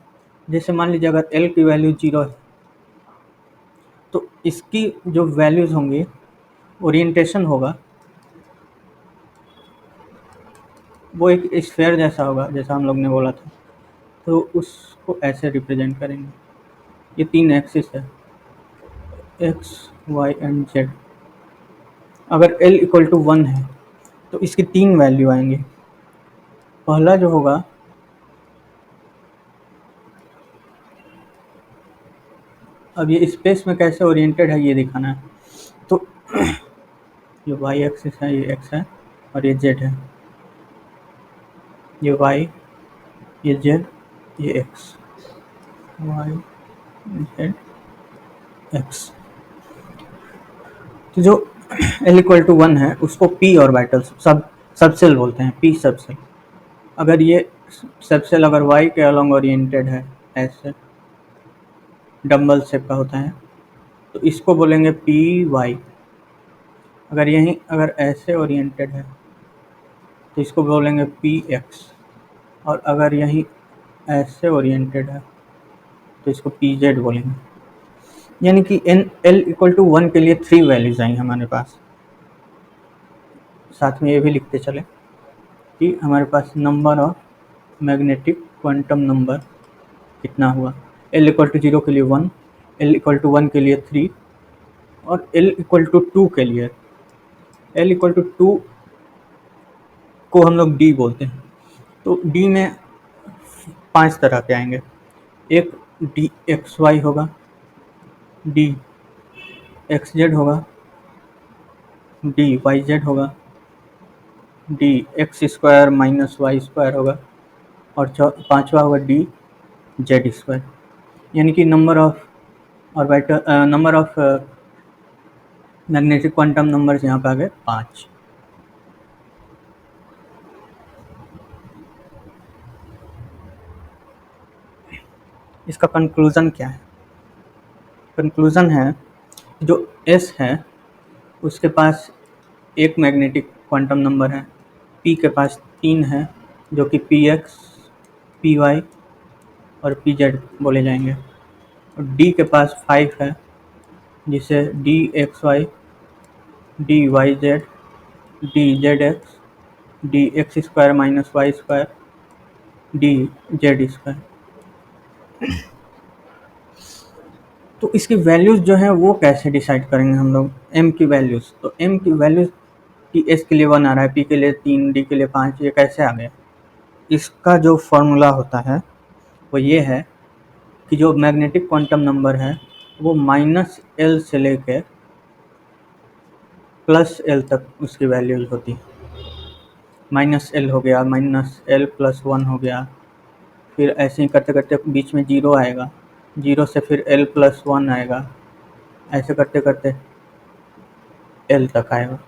जैसे मान लीजिए अगर एल की वैल्यू 0 है तो इसकी जो वैल्यूज़ होंगी, ओरिएंटेशन होगा, वो एक स्फीयर जैसा होगा, जैसा हम लोग ने बोला था। तो उसको ऐसे रिप्रेजेंट करेंगे। ये 3 एक्सिस है, एक्स वाई एंड जेड। अगर एल इक्वल टू 1 है तो इसकी 3 वैल्यू आएंगी। पहला जो होगा, अब ये स्पेस में कैसे ओरिएंटेड है ये दिखाना है। तो ये वाई एक्सिस है, ये एक्स है, और ये जेड है। ये वाई, ये जेड, ये एक्स, वाई जेड एक्स। तो जो एल इक्वल टू 1 है उसको पी ऑर्बिटल सबसेल बोलते हैं, पी सबसेल। अगर ये सबसेल अगर वाई के अलॉन्ग ओरिएंटेड है, ऐसे डम्बल शेप का होता है, तो इसको बोलेंगे पी वाई। अगर यहीं अगर ऐसे ओरिएंटेड है तो इसको बोलेंगे पी एक्स। और अगर यहीं ऐसे ओरिएंटेड है तो इसको पी जेड बोलेंगे। यानी कि एन एल इक्वल टू 1 के लिए 3 वैल्यूज आई हमारे पास। साथ में ये भी लिखते चले कि हमारे पास number of magnetic quantum number कितना हुआ। एल इक्वल टू 0 के लिए 1, एल इक्वल टू 1 के लिए 3, और एल इक्वल टू 2 के लिए, एल इक्वल टू 2 को हम लोग डी बोलते हैं। तो डी में 5 तरह के आएंगे। एक डी एक्स वाई होगा, डी एक्स जेड होगा, डी वाई जेड होगा, d x square minus y square होगा, और पांचवा होगा डी जेड स्क्वायर। यानी कि number of orbital, number of magnetic quantum numbers यहाँ पे आ गए 5। इसका कंक्लूजन क्या है? कंक्लूजन है जो एस है उसके पास एक मैग्नेटिक क्वांटम नंबर है, पी के पास 3 है जो कि पी एक्स, पी वाई और पी जेड बोले जाएंगे, और डी के पास 5 है जिसे d x y, d y z, d z x, d x square minus y square, d z square. तो इसकी वैल्यूज़ जो है वो कैसे डिसाइड करेंगे हम लोग? एम की वैल्यूज़, तो एम की वैल्यूज़ कि एस के लिए 1 आ रहा है, पी के लिए 3, डी के लिए 5, ये कैसे आ गया? इसका जो फॉर्मूला होता है वो ये है कि जो मैग्नेटिक क्वांटम नंबर है वो माइनस एल से लेकर प्लस एल तक उसकी वैल्यूज होती है। माइनस एल हो गया, माइनस एल प्लस 1 हो गया, फिर ऐसे ही करते करते बीच में 0 आएगा, 0 से फिर एल प्लस 1 आएगा, ऐसे करते करते एल तक आएगा।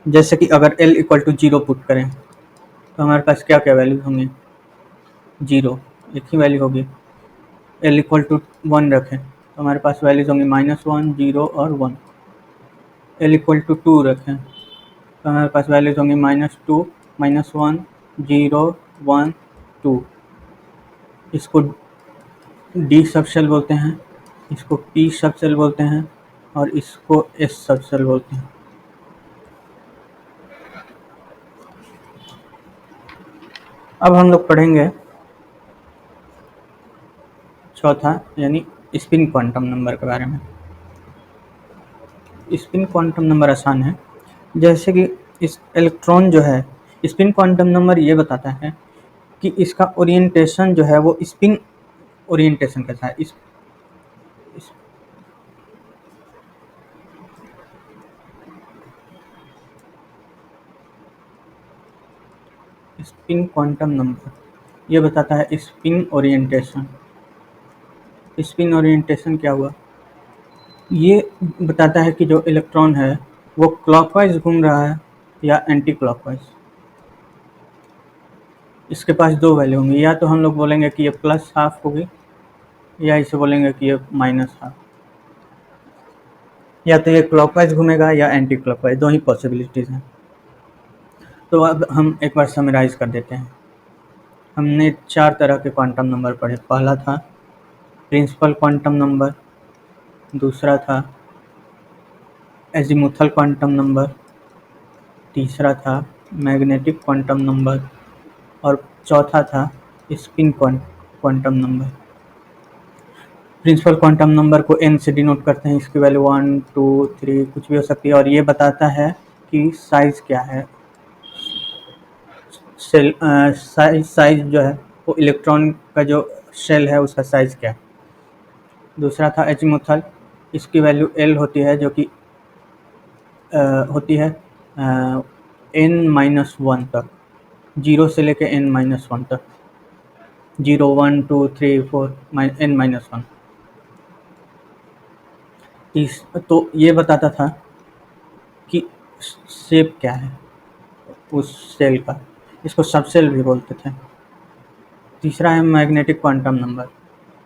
जैसे कि अगर एल इक्वल टू 0 पुट करें तो हमारे पास क्या क्या वैल्यूज होंगी? 0 एक ही वैल्यू होगी। एल इक्वल टू 1 रखें तो हमारे पास वैल्यूज होंगी -1, 0 और 1। एल इक्वल टू 2 रखें तो हमारे पास वैल्यूज होंगी -2, -1, 0, 1, 2। इसको डी सबसेल बोलते हैं, इसको पी सबसेल बोलते हैं, और इसको एस सबसेल बोलते हैं। अब हम लोग पढ़ेंगे चौथा यानी स्पिन क्वांटम नंबर के बारे में। स्पिन क्वांटम नंबर आसान है, जैसे कि इस इलेक्ट्रॉन जो है, स्पिन क्वांटम नंबर ये बताता है कि इसका ओरिएंटेशन जो है वो स्पिन ओरिएंटेशन कैसा है। इस स्पिन क्वांटम नंबर ये बताता है स्पिन ओरिएंटेशन। स्पिन ओरिएंटेशन क्या हुआ? ये बताता है कि जो इलेक्ट्रॉन है वो क्लॉकवाइज घूम रहा है या एंटी क्लॉकवाइज। इसके पास दो वैल्यू होंगी, या तो हम लोग बोलेंगे कि ये प्लस हाफ होगी या इसे बोलेंगे कि ये माइनस हाफ। या तो ये क्लॉकवाइज घूमेगा या एंटी क्लॉकवाइज, दो ही पॉसिबिलिटीज़ हैं। तो अब हम एक बार समराइज कर देते हैं। हमने चार तरह के क्वांटम नंबर पढ़े। पहला था प्रिंसिपल क्वांटम नंबर, दूसरा था एजीमुथल क्वांटम नंबर, तीसरा था मैग्नेटिक क्वांटम नंबर और चौथा था spin quantum number. Principal quantum number को n से डिनोट करते हैं, इसकी वैल्यू 1 2 3 कुछ भी हो सकती है, और ये बताता है कि साइज़ क्या है। सेल साइज जो है वो इलेक्ट्रॉन का जो शेल है उसका साइज़ क्या है। दूसरा था एजीमुथल, इसकी वैल्यू L होती है, जो कि होती है n-1 तक, 0 से लेकर n-1 तक, 0 1 2 3 4 n-1। तो ये बताता था कि शेप क्या है उस सेल का, इसको सबसेल भी बोलते थे। तीसरा है magnetic quantum number.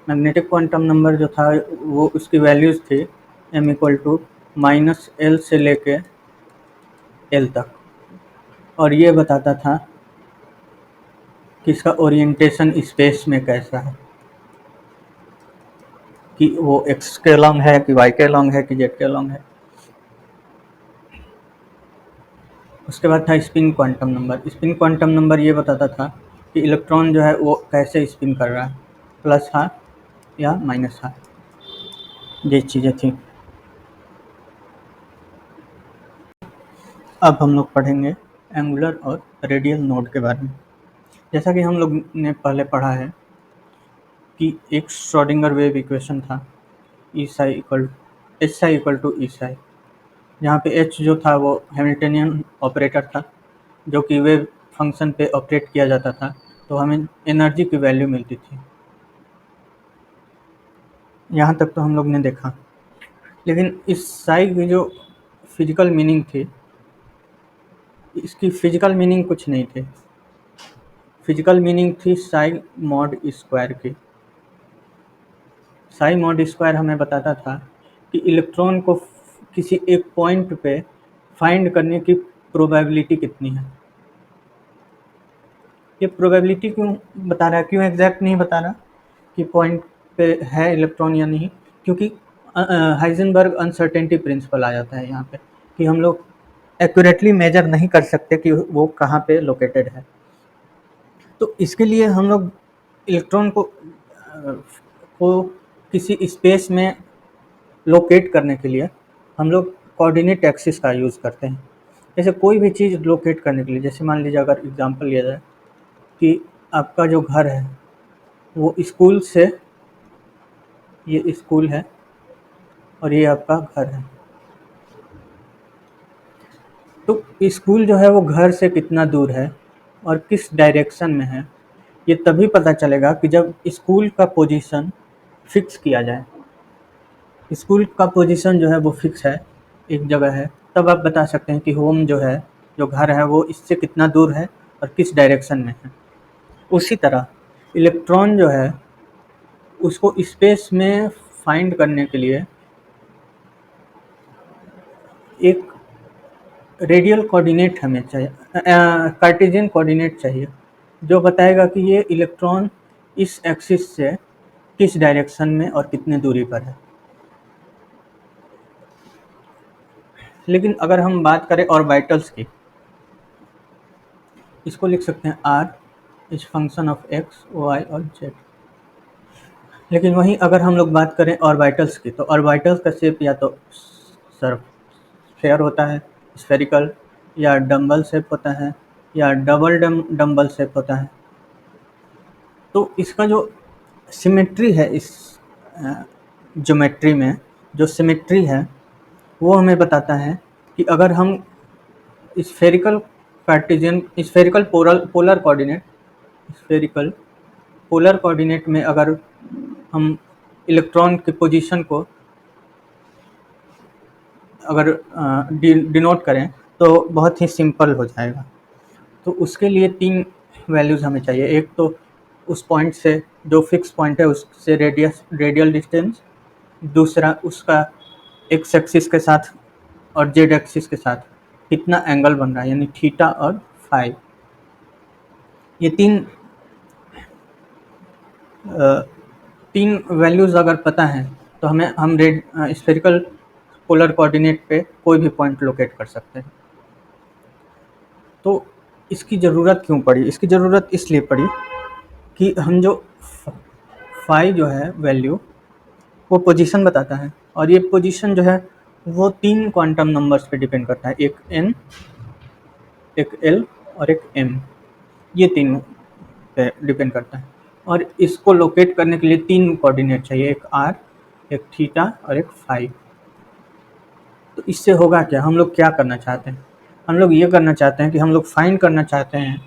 Magnetic quantum number जो था वो उसकी वैल्यूज़ थी m=-L से लेके L तक, और ये बताता था कि इसका ओरिएंटेशन स्पेस में कैसा है, कि वो एक्स के लॉन्ग है कि वाई के लॉन्ग है कि जेड के लॉन्ग है। उसके बाद था spin quantum number. Spin quantum number ये बताता था कि इलेक्ट्रॉन जो है वो कैसे स्पिन कर रहा है, प्लस हाफ या माइनस हाफ, ये चीज़ें थी। अब हम लोग पढ़ेंगे एंगुलर और रेडियल नोड के बारे में। जैसा कि हम लोग ने पहले पढ़ा है कि एक श्रोडिंगर वेव इक्वेशन था, E psi equal H psi equal to E psi, जहाँ पे एच जो था वो हैमिल्टनियन ऑपरेटर था, जो कि वेव फंक्शन पे ऑपरेट किया जाता था, तो हमें एनर्जी की वैल्यू मिलती थी। यहाँ तक तो हम लोग ने देखा, लेकिन इस साई की जो फिजिकल मीनिंग थी, इसकी फिजिकल मीनिंग कुछ नहीं थी। फिजिकल मीनिंग थी साई मॉड स्क्वायर की। साई मॉड स्क्वायर हमें बताता था कि इलेक्ट्रॉन को किसी एक पॉइंट पे फाइंड करने की प्रोबेबिलिटी कितनी है। ये प्रोबेबिलिटी क्यों बता रहा है, क्यों एग्जैक्ट नहीं बता रहा कि पॉइंट पे है इलेक्ट्रॉन या नहीं? क्योंकि हाइजेनबर्ग अनसर्टेनिटी प्रिंसिपल आ जाता है यहाँ पे, कि हम लोग एक्यूरेटली मेजर नहीं कर सकते कि वो कहाँ पे लोकेटेड है। तो इसके लिए हम लोग इलेक्ट्रॉन को किसी स्पेस में लोकेट करने के लिए हम लोग कोऑर्डिनेट एक्सिस का यूज़ करते हैं। जैसे कोई भी चीज़ लोकेट करने के लिए, जैसे मान लीजिए अगर एग्जांपल लिया जाए कि आपका जो घर है वो स्कूल से, ये स्कूल है और ये आपका घर है, तो स्कूल जो है वो घर से कितना दूर है और किस डायरेक्शन में है, ये तभी पता चलेगा कि जब स्कूल का पोजीशन फिक्स किया जाए। स्कूल का पोजीशन जो है वो फिक्स है, एक जगह है, तब आप बता सकते हैं कि होम जो है, जो घर है, वो इससे कितना दूर है और किस डायरेक्शन में है। उसी तरह इलेक्ट्रॉन जो है उसको स्पेस में फाइंड करने के लिए एक रेडियल कोऑर्डिनेट हमें चाहिए, कार्टेशियन कोऑर्डिनेट चाहिए, जो बताएगा कि ये इलेक्ट्रॉन इस एक्सिस से किस डायरेक्शन में और कितने दूरी पर है। लेकिन अगर हम बात करें ऑर्बिटल्स की, इसको लिख सकते हैं r is function of x y और जेड। लेकिन वहीं अगर हम लोग बात करें ऑर्बिटल्स की, तो ऑर्बिटल्स का शेप या तो स्फेयर होता है, स्फेरिकल, या डम्बल शेप होता है, या डबल डम्बल शेप होता है। तो इसका जो सिमेट्री है, इस ज्योमेट्री में जो सिमेट्री है वो हमें बताता है कि अगर हम spherical Cartesian spherical polar coordinate spherical polar coordinate में अगर हम इलेक्ट्रॉन की पोजीशन को अगर डिनोट करें तो बहुत ही सिंपल हो जाएगा। तो उसके लिए 3 वैल्यूज़ हमें चाहिए। एक तो उस पॉइंट से, जो फिक्स पॉइंट है उससे रेडियल डिस्टेंस, दूसरा उसका एक्स एक्सिस के साथ और जेड एक्सिस के साथ कितना एंगल बन रहा है, यानी थीटा और फाई। ये तीन वैल्यूज़ अगर पता है तो हम स्फेरिकल पोलर कोऑर्डिनेट पे कोई भी पॉइंट लोकेट कर सकते हैं। तो इसकी ज़रूरत क्यों पड़ी? इसकी ज़रूरत इसलिए पड़ी कि हम जो फाई जो है वैल्यू, वो पोजीशन बताता है, और ये पोजीशन जो है वो 3 क्वांटम नंबर्स पे डिपेंड करता है, एक n, एक l और एक m। ये 3 पे डिपेंड करता है, और इसको लोकेट करने के लिए 3 कोऑर्डिनेट चाहिए, एक r, एक थीटा और एक फाई। तो इससे होगा क्या, हम लोग क्या करना चाहते हैं? हम लोग ये करना चाहते हैं कि हम लोग फाइंड करना चाहते हैं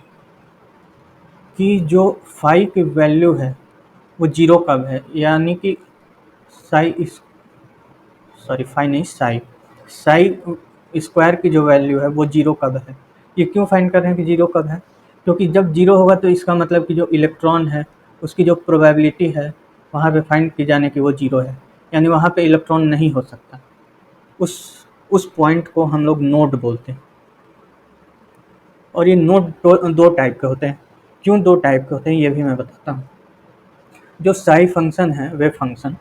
कि जो फाई की वैल्यू है वो जीरो कब है, यानी कि साई इस सॉरी फाई नहीं साई साई स्क्वायर की जो वैल्यू है वो जीरो कब है। ये क्यों फाइंड कर रहे हैं कि जीरो कब है? क्योंकि जब जीरो होगा तो इसका मतलब कि जो इलेक्ट्रॉन है उसकी जो प्रोबेबिलिटी है वहाँ पे फाइंड की जाने की वो जीरो है, यानी वहाँ पे इलेक्ट्रॉन नहीं हो सकता। उस पॉइंट को हम लोग नोड बोलते हैं। और ये नोड दो टाइप के होते हैं। क्यों दो टाइप के होते हैं ये भी मैं बताता हूँ। जो साई फंक्शन है, वेव फंक्शन,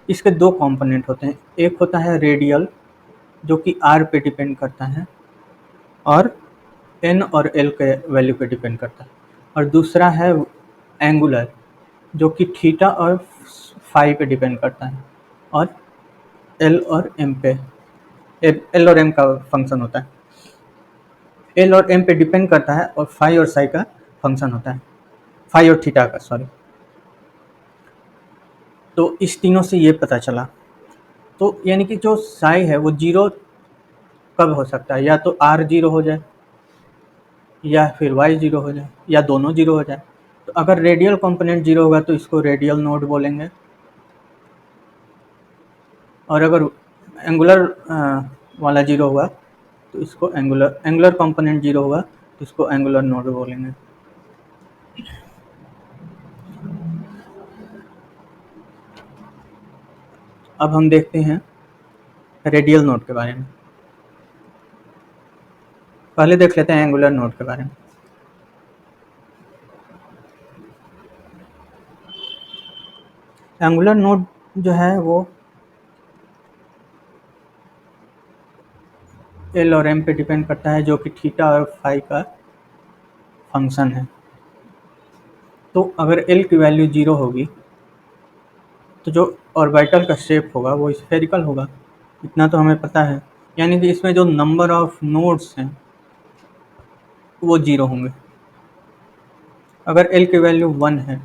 इसके 2 कंपोनेंट होते हैं। एक होता है रेडियल, जो कि r पे डिपेंड करता है और n और l के वैल्यू पे डिपेंड करता है, और दूसरा है एंगुलर, जो कि थीटा और फाई पे डिपेंड करता है और l और m पे l और m का फंक्शन होता है। l और m पे डिपेंड करता है और फाई और साई का फंक्शन होता है, फाई और थीटा का, सॉरी। तो इस तीनों से ये पता चला। तो यानी कि जो साई है वो जीरो कब हो सकता है, या तो r जीरो हो जाए या फिर y जीरो हो जाए या दोनों जीरो हो जाए। तो अगर रेडियल कंपोनेंट जीरो होगा तो इसको रेडियल नोड बोलेंगे, और अगर एंगुलर वाला जीरो हुआ तो इसको एंगुलर कंपोनेंट जीरो होगा तो इसको एंगुलर नोड बोलेंगे। अब हम देखते हैं रेडियल नोड के बारे में। पहले देख लेते हैं एंगुलर नोड के बारे में। एंगुलर नोड जो है वो एल और एम पे डिपेंड करता है, जो कि थीटा और फाई का फंक्शन है। तो अगर एल की वैल्यू जीरो होगी तो जो ऑर्बिटल का शेप होगा वो स्फेरिकल होगा, इतना तो हमें पता है। यानी कि इसमें जो नंबर ऑफ नोड्स हैं वो जीरो होंगे। अगर एल की वैल्यू 1 है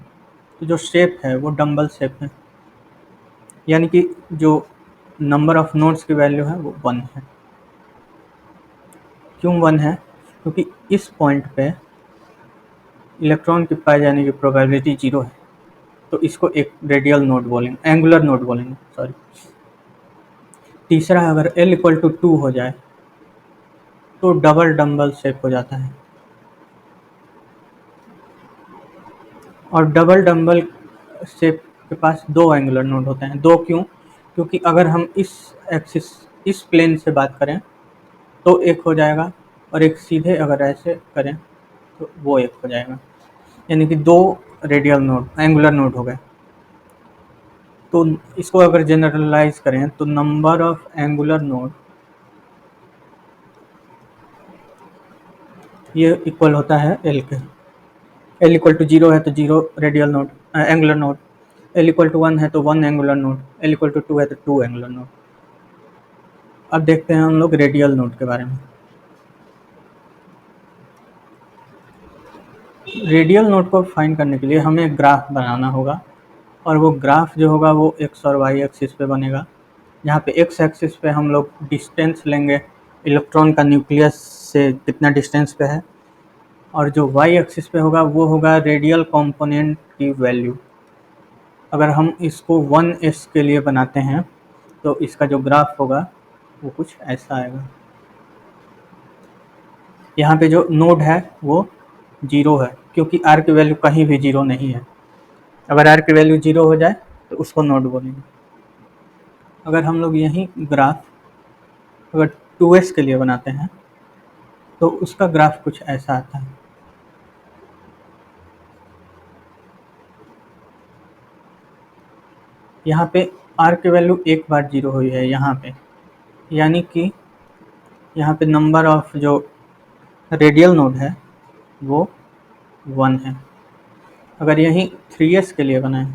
तो जो शेप है वो डम्बल शेप है, यानी कि जो नंबर ऑफ नोड्स की वैल्यू है वो 1 है। क्यों 1 है? क्योंकि इस पॉइंट पे इलेक्ट्रॉन के पाए जाने की प्रोबेबिलिटी जीरो है, तो इसको एक रेडियल नोड बोलेंगे, एंगुलर नोड बोलेंगे, सॉरी। तीसरा, अगर l इक्वल टू 2 हो जाए तो डबल डम्बल शेप हो जाता है, और डबल डम्बल शेप के पास 2 एंगुलर नोड होते हैं। 2 क्यों? क्योंकि अगर हम इस प्लेन से बात करें तो एक हो जाएगा, और एक सीधे अगर ऐसे करें तो वो एक हो जाएगा, यानी कि 2 रेडियल नोड एंगुलर नोड हो गए। तो इसको अगर जनरलाइज करें तो नंबर ऑफ एंगुलर नोड ये इक्वल होता है l के। एल इक्वल टू जीरो है तो zero radial node angular node, l equal to one है तो one angular node, l equal to two है तो टू एंगुलर नोड। अब देखते हैं हम लोग रेडियल नोड के बारे में। रेडियल नोड को फाइंड करने के लिए हमें एक ग्राफ बनाना होगा, और वो ग्राफ जो होगा वो एक्स और वाई एक्सिस पे बनेगा, जहाँ पे एक्स एक्सिस पे हम लोग डिस्टेंस लेंगे, इलेक्ट्रॉन का न्यूक्लियस से कितना डिस्टेंस पे है, और जो वाई एक्सिस पे होगा वो होगा रेडियल कंपोनेंट की वैल्यू। अगर हम इसको 1s के लिए बनाते हैं तो इसका जो ग्राफ होगा वो कुछ ऐसा आएगा। यहाँ पे जो नोड है वो जीरो है, क्योंकि आर की वैल्यू कहीं भी जीरो नहीं है। अगर आर की वैल्यू जीरो हो जाए तो उसको नोड बोलेंगे। अगर हम लोग यही ग्राफ अगर 2s के लिए बनाते हैं तो उसका ग्राफ कुछ ऐसा आता है। यहाँ पे आर की वैल्यू एक बार जीरो हुई है यहाँ पे, यानी कि यहाँ पे नंबर ऑफ जो रेडियल नोड है वो 1 है। अगर यही 3s के लिए बनाएं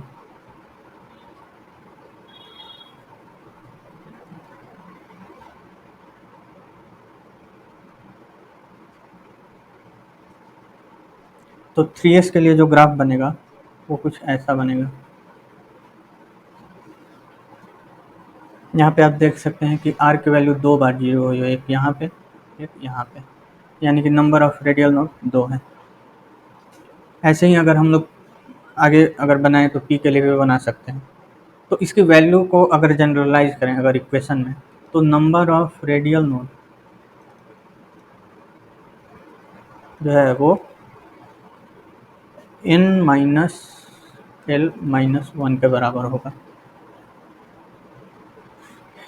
तो 3s के लिए जो ग्राफ बनेगा वो कुछ ऐसा बनेगा। यहाँ पे आप देख सकते हैं कि आर की वैल्यू दो बार जीरो हुई है, एक यहाँ पे एक यहाँ पे, यानी कि नंबर ऑफ रेडियल नोड 2 है। ऐसे ही अगर हम लोग आगे अगर बनाएं तो पी के लिए भी बना सकते हैं। तो इसकी वैल्यू को अगर जनरलाइज करें अगर इक्वेशन में, तो नंबर ऑफ रेडियल नोड जो है वो n minus l minus one के बराबर होगा।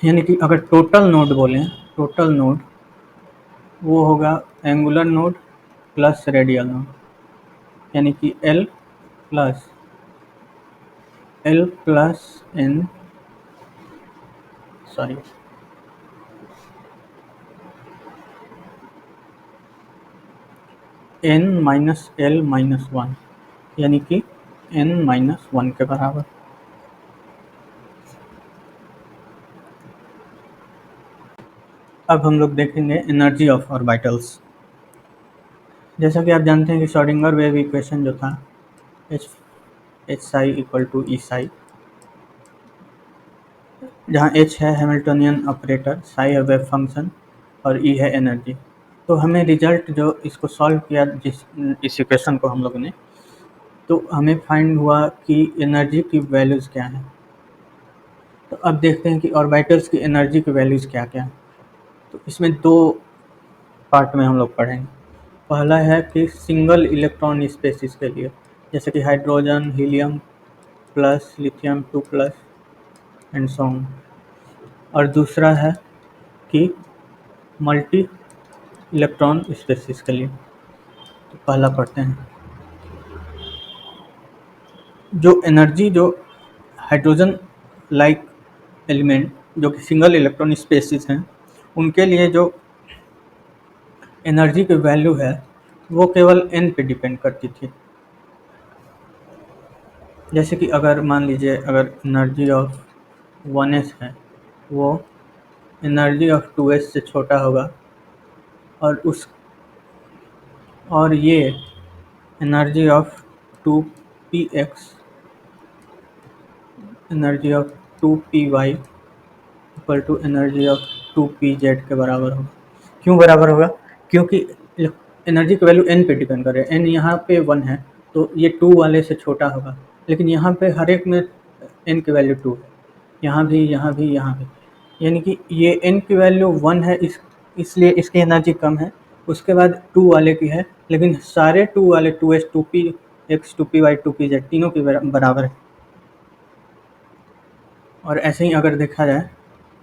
यानी कि अगर टोटल नोड बोलें, टोटल नोड वो होगा angular node plus radial node, यानी कि l plus n sorry n minus l minus one, यानी कि n माइनस वन के बराबर। अब हम लोग देखेंगे एनर्जी ऑफ ऑर्बिटल्स। जैसा कि आप जानते हैं कि श्रोडिंगर वेव इक्वेशन जो था H psi equal to E psi, जहाँ h है हैमिल्टनियन ऑपरेटर, साई है वेव फंक्शन और e है एनर्जी। तो हमें रिजल्ट जो इसको सॉल्व किया इस इक्वेशन को हम लोगों ने, तो हमें फाइंड हुआ कि एनर्जी की वैल्यूज़ क्या हैं। तो अब देखते हैं कि ऑर्बिटल्स की एनर्जी की वैल्यूज़ क्या क्या हैं। तो इसमें दो पार्ट में हम लोग पढ़ेंगे। पहला है कि सिंगल इलेक्ट्रॉन स्पेसिस के लिए, जैसे कि hydrogen, helium plus, lithium 2 plus and so on. और दूसरा है कि मल्टी इलेक्ट्रॉन स्पेसिस के लिए। तो पहला पढ़ते हैं। जो एनर्जी जो हाइड्रोजन लाइक एलिमेंट जो कि सिंगल इलेक्ट्रॉन स्पेसिस हैं, उनके लिए जो एनर्जी की वैल्यू है वो केवल n पे डिपेंड करती थी। जैसे कि अगर मान लीजिए अगर एनर्जी ऑफ 1s है वो एनर्जी ऑफ 2s से छोटा होगा, और ये energy of 2px energy of 2py equal to energy of 2pz के बराबर होगा। क्यों बराबर होगा? क्योंकि एनर्जी की वैल्यू n पे डिपेंड कर रही है। n यहाँ पे 1 है तो ये 2 वाले से छोटा होगा, लेकिन यहाँ पे हर एक में n की वैल्यू 2 है, यहाँ भी यहाँ भी यहाँ भी, यानी कि ये n की वैल्यू 1 है, इसलिए इसकी एनर्जी कम है। उसके बाद 2 वाले की है, लेकिन सारे 2 वाले 2s 2px 2py 2pz तीनों के बराबर है। और ऐसे ही अगर देखा जाए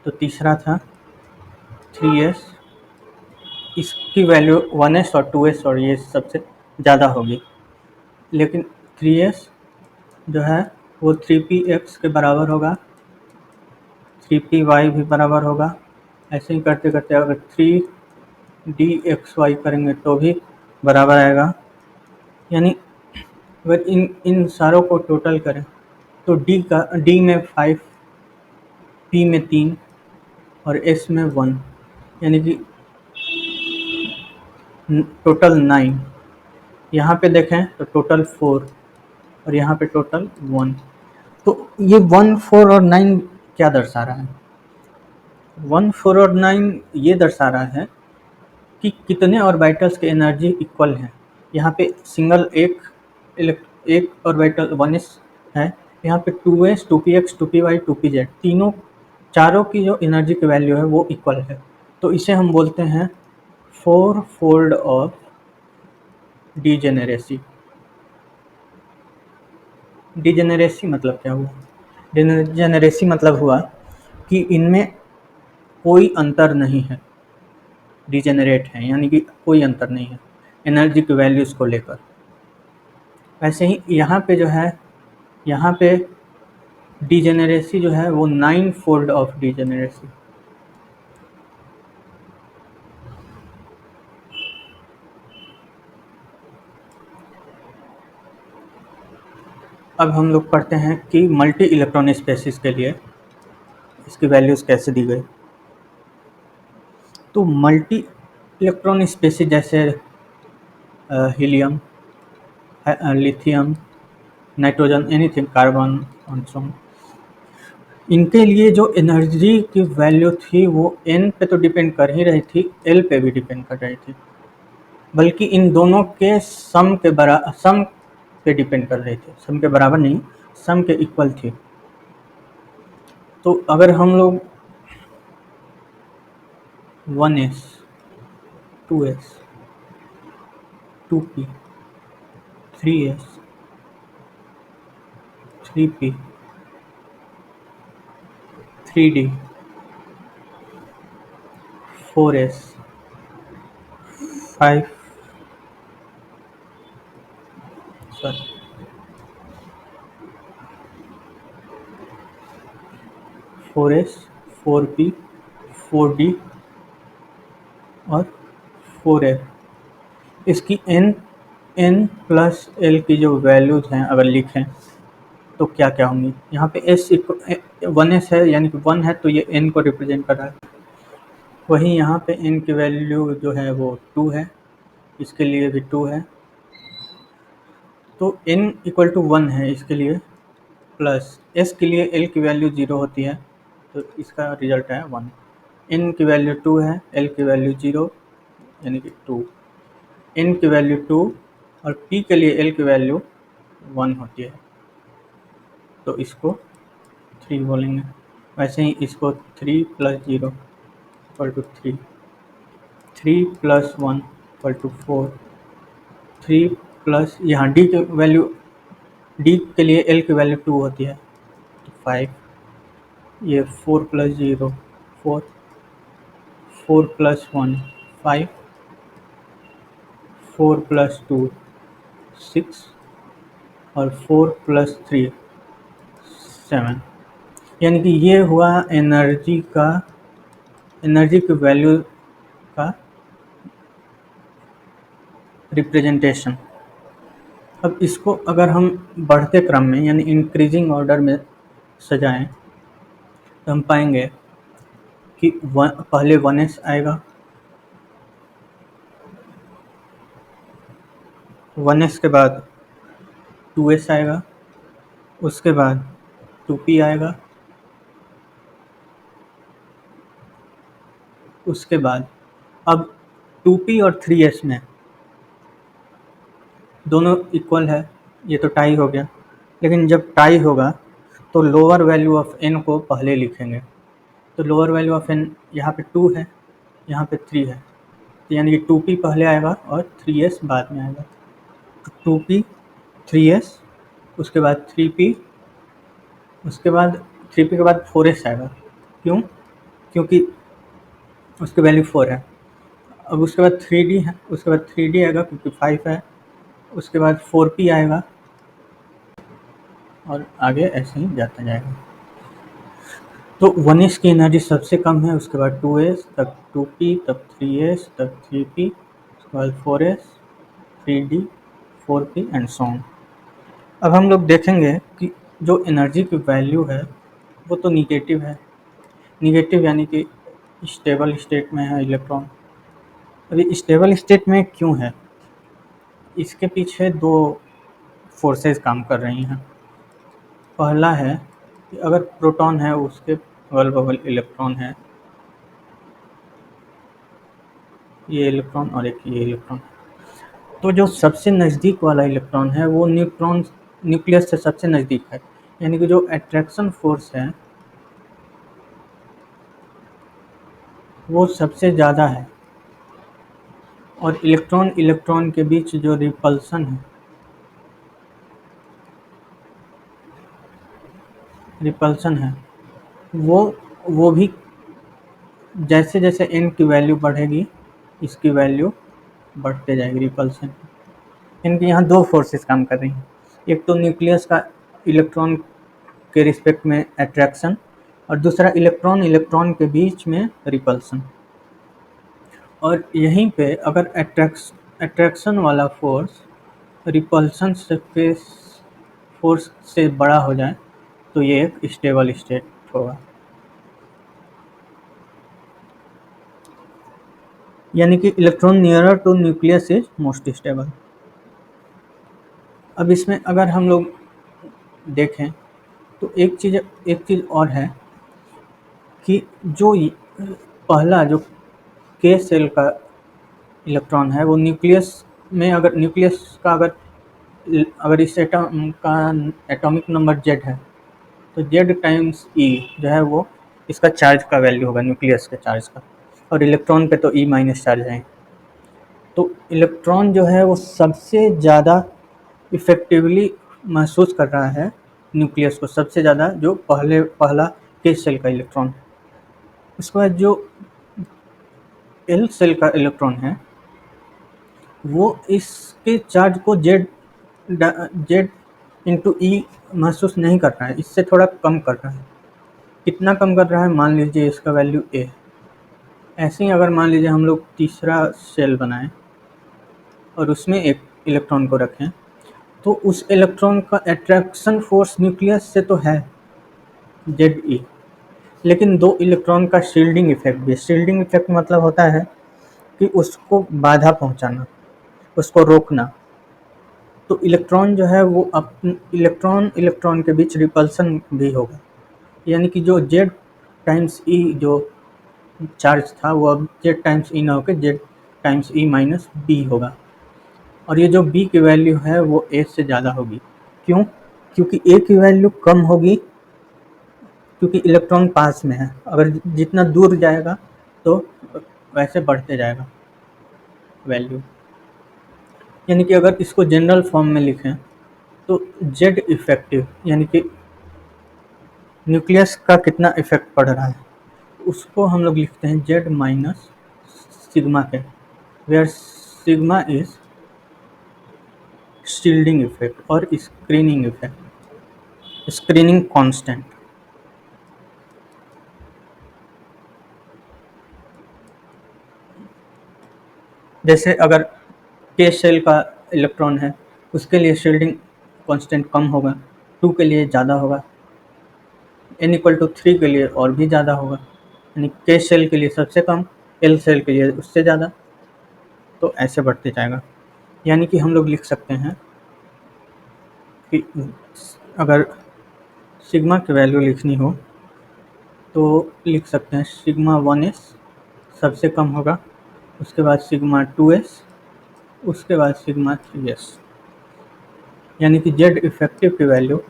तो तीसरा था 3s, इसकी वैल्यू 1s और 2s और ये सबसे ज़्यादा होगी, लेकिन 3s जो है वो 3px के बराबर होगा, 3py भी बराबर होगा। ऐसे ही करते करते अगर 3dxy करेंगे तो भी बराबर आएगा। यानी अगर इन सारों को टोटल करें तो डी में 5, पी में 3 और एस में 1, यानी कि टोटल 9। यहाँ पे देखें तो टोटल 4 और यहाँ पे टोटल 1। तो ये 1, 4 और 9 क्या दर्शा रहा है? 1, 4 और 9 ये दर्शा रहा है कि कितने ऑर्बिटल्स के एनर्जी इक्वल हैं। यहाँ पे सिंगल एक ऑर्बिटल 1s है, यहाँ पे 2s, 2px, 2py, 2pz चारों की जो एनर्जी की वैल्यू है वो इक्वल है। तो इसे हम बोलते हैं 4 फोल्ड ऑफ डिजेनेरेसी। डिजेनेरेसी मतलब क्या हुआ? डिजेनेरेसी मतलब हुआ कि इनमें कोई अंतर नहीं है, डिजेनरेट है यानी कि कोई अंतर नहीं है एनर्जी की वैल्यूज़ को लेकर। वैसे ही यहाँ पे जो है, यहाँ पे डिजेनरेसी जो है वो 9 फोल्ड ऑफ डिजेनरेसी। अब हम लोग पढ़ते हैं कि मल्टी इलेक्ट्रॉन स्पेसिस के लिए इसकी वैल्यूज़ कैसे दी गई। तो मल्टी इलेक्ट्रॉन स्पेसिस जैसे helium, lithium, nitrogen, anything, carbon और सो ऑन, इनके लिए जो एनर्जी की वैल्यू थी वो n पे तो डिपेंड कर ही रही थी, l पे भी डिपेंड कर रही थी, बल्कि इन दोनों के सम पे डिपेंड कर रही थी। सम के बराबर नहीं, सम के इक्वल थी। तो अगर हम लोग 1s, 2s, 2p, 3s, 3p, 3d, 4s, 5 sorry 4s, 4p, 4d और 4f, इसकी n प्लस l की जो वैल्यूज़ हैं अगर लिखें तो क्या क्या होंगी। यहाँ पे s 1s है यानी कि 1 है तो ये n को रिप्रेजेंट कर रहा है। वहीं यहाँ पे n की वैल्यू जो है वो 2 है, इसके लिए भी 2 है। तो n इक्वल टू 1 है इसके लिए, प्लस s के लिए l की वैल्यू 0 होती है तो इसका रिजल्ट है 1। n की वैल्यू 2 है, l की वैल्यू 0 यानी कि 2, n की वैल्यू 2 और p के लिए l की वैल्यू 1 होती है तो इसको 3 बोलेंगे। वैसे ही इसको 3 plus 0 equal to 3, 3 plus 1 equal to 4, 3 plus यहाँ d की वैल्यू, d के लिए l की वैल्यू 2 होती है तो 5, ये 4 प्लस 0 4, 4 प्लस 1 5, 4 प्लस 2 6 और 4 प्लस 3 7, यानी कि ये हुआ एनर्जी की वैल्यू का रिप्रेजेंटेशन। अब इसको अगर हम बढ़ते क्रम में यानी इंक्रीजिंग ऑर्डर में सजाएं तो हम पाएंगे कि पहले 1s आएगा, 1s के बाद 2s आएगा, उसके बाद 2p आएगा, उसके बाद अब 2p और 3s में दोनों इक्वल है, ये तो टाई हो गया। लेकिन जब टाई होगा तो लोअर वैल्यू ऑफ n को पहले लिखेंगे। तो लोअर वैल्यू ऑफ n यहाँ पे 2 है, यहाँ पे 3 है, तो यानी कि 2p पहले आएगा और 3s बाद में आएगा। तो 2p, 3s, उसके बाद 3p, उसके बाद 3p के बाद 4s आएगा। क्यों? क्योंकि उसकी वैल्यू 4 है। अब उसके बाद 3d है, उसके बाद 3d आएगा क्योंकि 5 है, उसके बाद 4p आएगा और आगे ऐसे ही जाता जाएगा। तो 1s की एनर्जी सबसे कम है, उसके बाद 2s, तब 2p, तब 3s, तब 3p, उसके बाद 4s, 3d, 4p and so on. अब हम लोग देखेंगे कि जो एनर्जी की वैल्यू है वो तो निगेटिव है। निगेटिव यानी कि स्टेबल स्टेट में है इलेक्ट्रॉन। अभी स्टेबल स्टेट में क्यों है, इसके पीछे दो फोर्सेस काम कर रही हैं। पहला है कि अगर प्रोटॉन है उसके अगल बगल इलेक्ट्रॉन है, ये इलेक्ट्रॉन और एक ये इलेक्ट्रॉन, तो जो सबसे नज़दीक वाला इलेक्ट्रॉन है वो न्यूट्रॉन न्यूक्लियस से सबसे नज़दीक है, यानी कि जो अट्रैक्शन फोर्स है वो सबसे ज़्यादा है। और इलेक्ट्रॉन इलेक्ट्रॉन के बीच जो रिपल्सन है वो भी जैसे जैसे n की वैल्यू बढ़ेगी इसकी वैल्यू बढ़ते जाएगी रिपल्सन। इनके यहाँ दो फोर्सेस काम कर रही हैं, एक तो न्यूक्लियस का इलेक्ट्रॉन के रिस्पेक्ट में अट्रैक्शन और दूसरा इलेक्ट्रॉन इलेक्ट्रॉन के बीच में रिपल्सन। और यहीं पे अगर अट्रैक्शन वाला फोर्स रिपल्सन से फोर्स से बड़ा हो जाए तो ये एक स्टेबल स्टेट होगा, यानी कि electron nearer to nucleus is most stable. अब इसमें अगर हम लोग देखें तो एक चीज़ और है कि जो पहला जो के सेल का इलेक्ट्रॉन है वो न्यूक्लियस में, अगर न्यूक्लियस का अगर इस एटम का एटॉमिक नंबर जेड है तो जेड टाइम्स ई जो है वो इसका चार्ज का वैल्यू होगा न्यूक्लियस के चार्ज का, और इलेक्ट्रॉन पे तो ई माइनस चार्ज है। तो इलेक्ट्रॉन जो है वो सबसे ज़्यादा इफ़ेक्टिवली महसूस कर रहा है न्यूक्लियस को, सबसे ज़्यादा जो पहला के सेल का इलेक्ट्रॉन है। उसके बाद जो एल सेल का इलेक्ट्रॉन है वो इसके चार्ज को जेड इंटू ई महसूस नहीं कर रहा है, इससे थोड़ा कम कर रहा है। कितना कम कर रहा है, मान लीजिए इसका वैल्यू ए है। ऐसे ही अगर मान लीजिए हम लोग तीसरा सेल बनाएं और उसमें एक इलेक्ट्रॉन को रखें तो उस इलेक्ट्रॉन का अट्रैक्शन फोर्स न्यूक्लियस से तो है जेड ई, लेकिन दो इलेक्ट्रॉन का शील्डिंग इफेक्ट भी। शील्डिंग इफेक्ट मतलब होता है कि उसको बाधा पहुंचाना, उसको रोकना। तो इलेक्ट्रॉन जो है वो इलेक्ट्रॉन इलेक्ट्रॉन के बीच रिपल्सन भी होगा, यानी कि जो जेड टाइम्स ई जो चार्ज था वो अब जेड टाइम्स ई ना होकर Z times E minus B होगा। और ये जो बी की वैल्यू है वो ए से ज़्यादा होगी। क्यों? क्योंकि ए की वैल्यू कम होगी क्योंकि इलेक्ट्रॉन पास में है, अगर जितना दूर जाएगा तो वैसे बढ़ते जाएगा वैल्यू। यानी कि अगर इसको जनरल फॉर्म में लिखें तो जेड इफेक्टिव यानी कि न्यूक्लियस का कितना इफेक्ट पड़ रहा है उसको हम लोग लिखते हैं जेड माइनस सिग्मा के, where sigma is shielding effect और स्क्रीनिंग इफेक्ट, स्क्रीनिंग कांस्टेंट। जैसे अगर के सेल का इलेक्ट्रॉन है उसके लिए शील्डिंग कांस्टेंट कम होगा, 2 के लिए ज़्यादा होगा, n=3 के लिए और भी ज़्यादा होगा, यानी के सेल के लिए सबसे कम, एल सेल के लिए उससे ज़्यादा, तो ऐसे बढ़ते जाएगा। यानी कि हम लोग लिख सकते हैं कि अगर सिग्मा की वैल्यू लिखनी हो तो लिख सकते हैं सिग्मा 1s सबसे कम होगा, उसके बाद सिग्मा 2s, उसके बाद सिग्मा 3s। यानी कि जेड इफेक्टिव की वैल्यू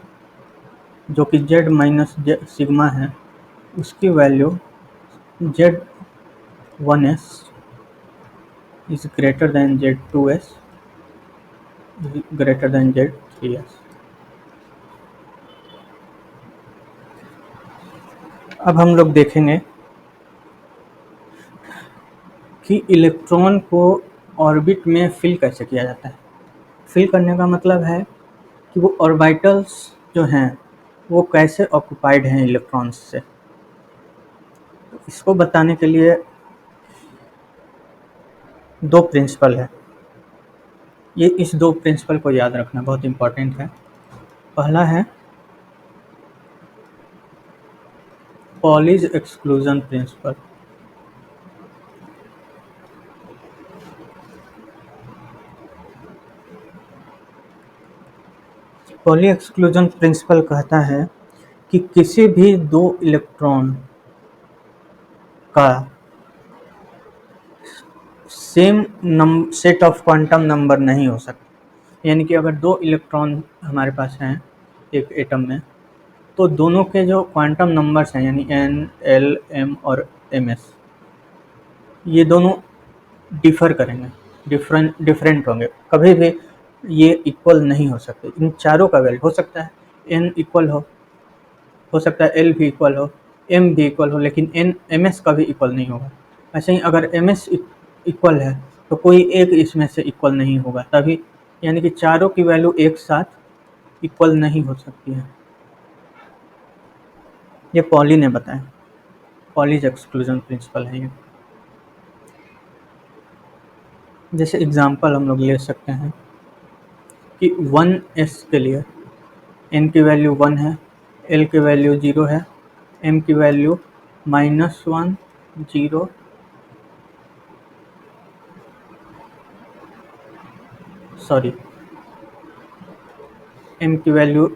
जो कि जेड माइनस सिग्मा है उसकी value Z 1s is greater than Z 2s greater than Z 3s। अब हम लोग देखेंगे कि इलेक्ट्रॉन को ऑर्बिट में फिल कैसे किया जाता है। फिल करने का मतलब है कि वो ऑर्बिटल्स जो हैं वो कैसे ऑक्युपाइड हैं इलेक्ट्रॉन्स से। तो इसको बताने के लिए दो प्रिंसिपल है, ये इस दो प्रिंसिपल को याद रखना बहुत इम्पोर्टेंट है। पहला है Pauli's exclusion principle. Poly exclusion principle कहता है कि किसी भी दो इलेक्ट्रॉन का same set of quantum number नहीं हो सकता। यानी कि अगर दो इलेक्ट्रॉन हमारे पास हैं एक एटम में, तो दोनों के जो क्वांटम नंबर्स हैं यानी n, l, m और ms, ये दोनों डिफर करेंगे, डिफरेंट होंगे, कभी भी ये इक्वल नहीं हो सकते। इन चारों का वैल्यू हो सकता है n इक्वल हो सकता है l भी इक्वल हो, m भी इक्वल हो, लेकिन n ms का भी इक्वल नहीं होगा। ऐसे ही अगर ms इक्वल है तो कोई एक इसमें से इक्वल नहीं होगा, तभी यानी कि चारों की वैल्यू एक साथ इक्वल नहीं हो सकती है। ये पॉली ने बताया, पॉलीज एक्सक्लूजन प्रिंसिपल है ये। जैसे एग्जांपल हम लोग ले सकते हैं कि 1s के लिए n की वैल्यू 1 है, l की वैल्यू 0 है, m की वैल्यू -1 0 सॉरी m की वैल्यू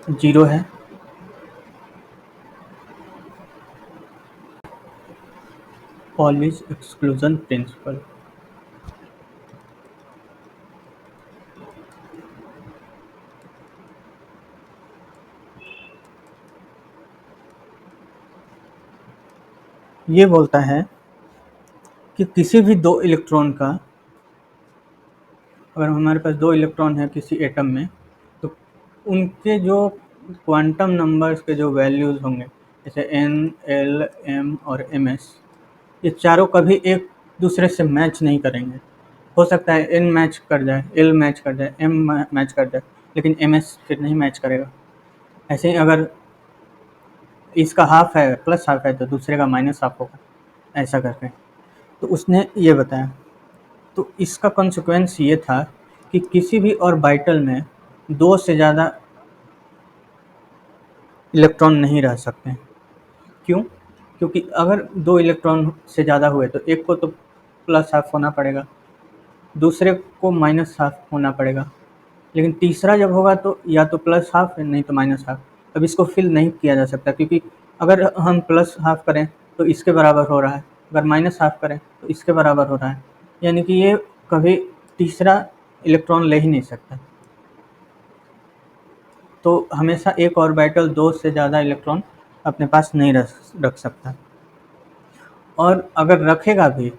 0 है, पॉलीज एक्सक्लूजन प्रिंसिपल। ये बोलता है कि किसी भी दो इलेक्ट्रॉन का, अगर हमारे पास दो इलेक्ट्रॉन है किसी एटम में, तो उनके जो क्वांटम नंबर्स के जो वैल्यूज़ होंगे जैसे n, l, m और ms, ये चारों कभी एक दूसरे से मैच नहीं करेंगे। हो सकता है n मैच कर जाए, l मैच कर जाए, m मैच कर जाए, लेकिन ms फिर नहीं मैच करेगा। ऐसे ही अगर इसका हाफ है प्लस हाफ है तो दूसरे का माइनस हाफ होगा, ऐसा करके। तो उसने ये बताया। तो इसका कॉन्सिक्वेंस ये था कि किसी भी ऑर्बिटल में दो से ज़्यादा इलेक्ट्रॉन नहीं रह सकते। क्यों? क्योंकि अगर दो इलेक्ट्रॉन से ज़्यादा हुए तो एक को तो प्लस हाफ होना पड़ेगा, दूसरे को माइनस हाफ होना पड़ेगा, लेकिन तीसरा जब होगा तो या तो प्लस हाफ नहीं तो माइनस हाफ। अब इसको फिल नहीं किया जा सकता, क्योंकि अगर हम प्लस हाफ करें तो इसके बराबर हो रहा है, अगर माइनस हाफ करें तो इसके बराबर हो रहा है, यानी कि ये कभी तीसरा इलेक्ट्रॉन ले ही नहीं सकता। तो हमेशा एक ऑर्बिटल दो से ज़्यादा इलेक्ट्रॉन अपने पास नहीं रख सकता, और अगर रखेगा भी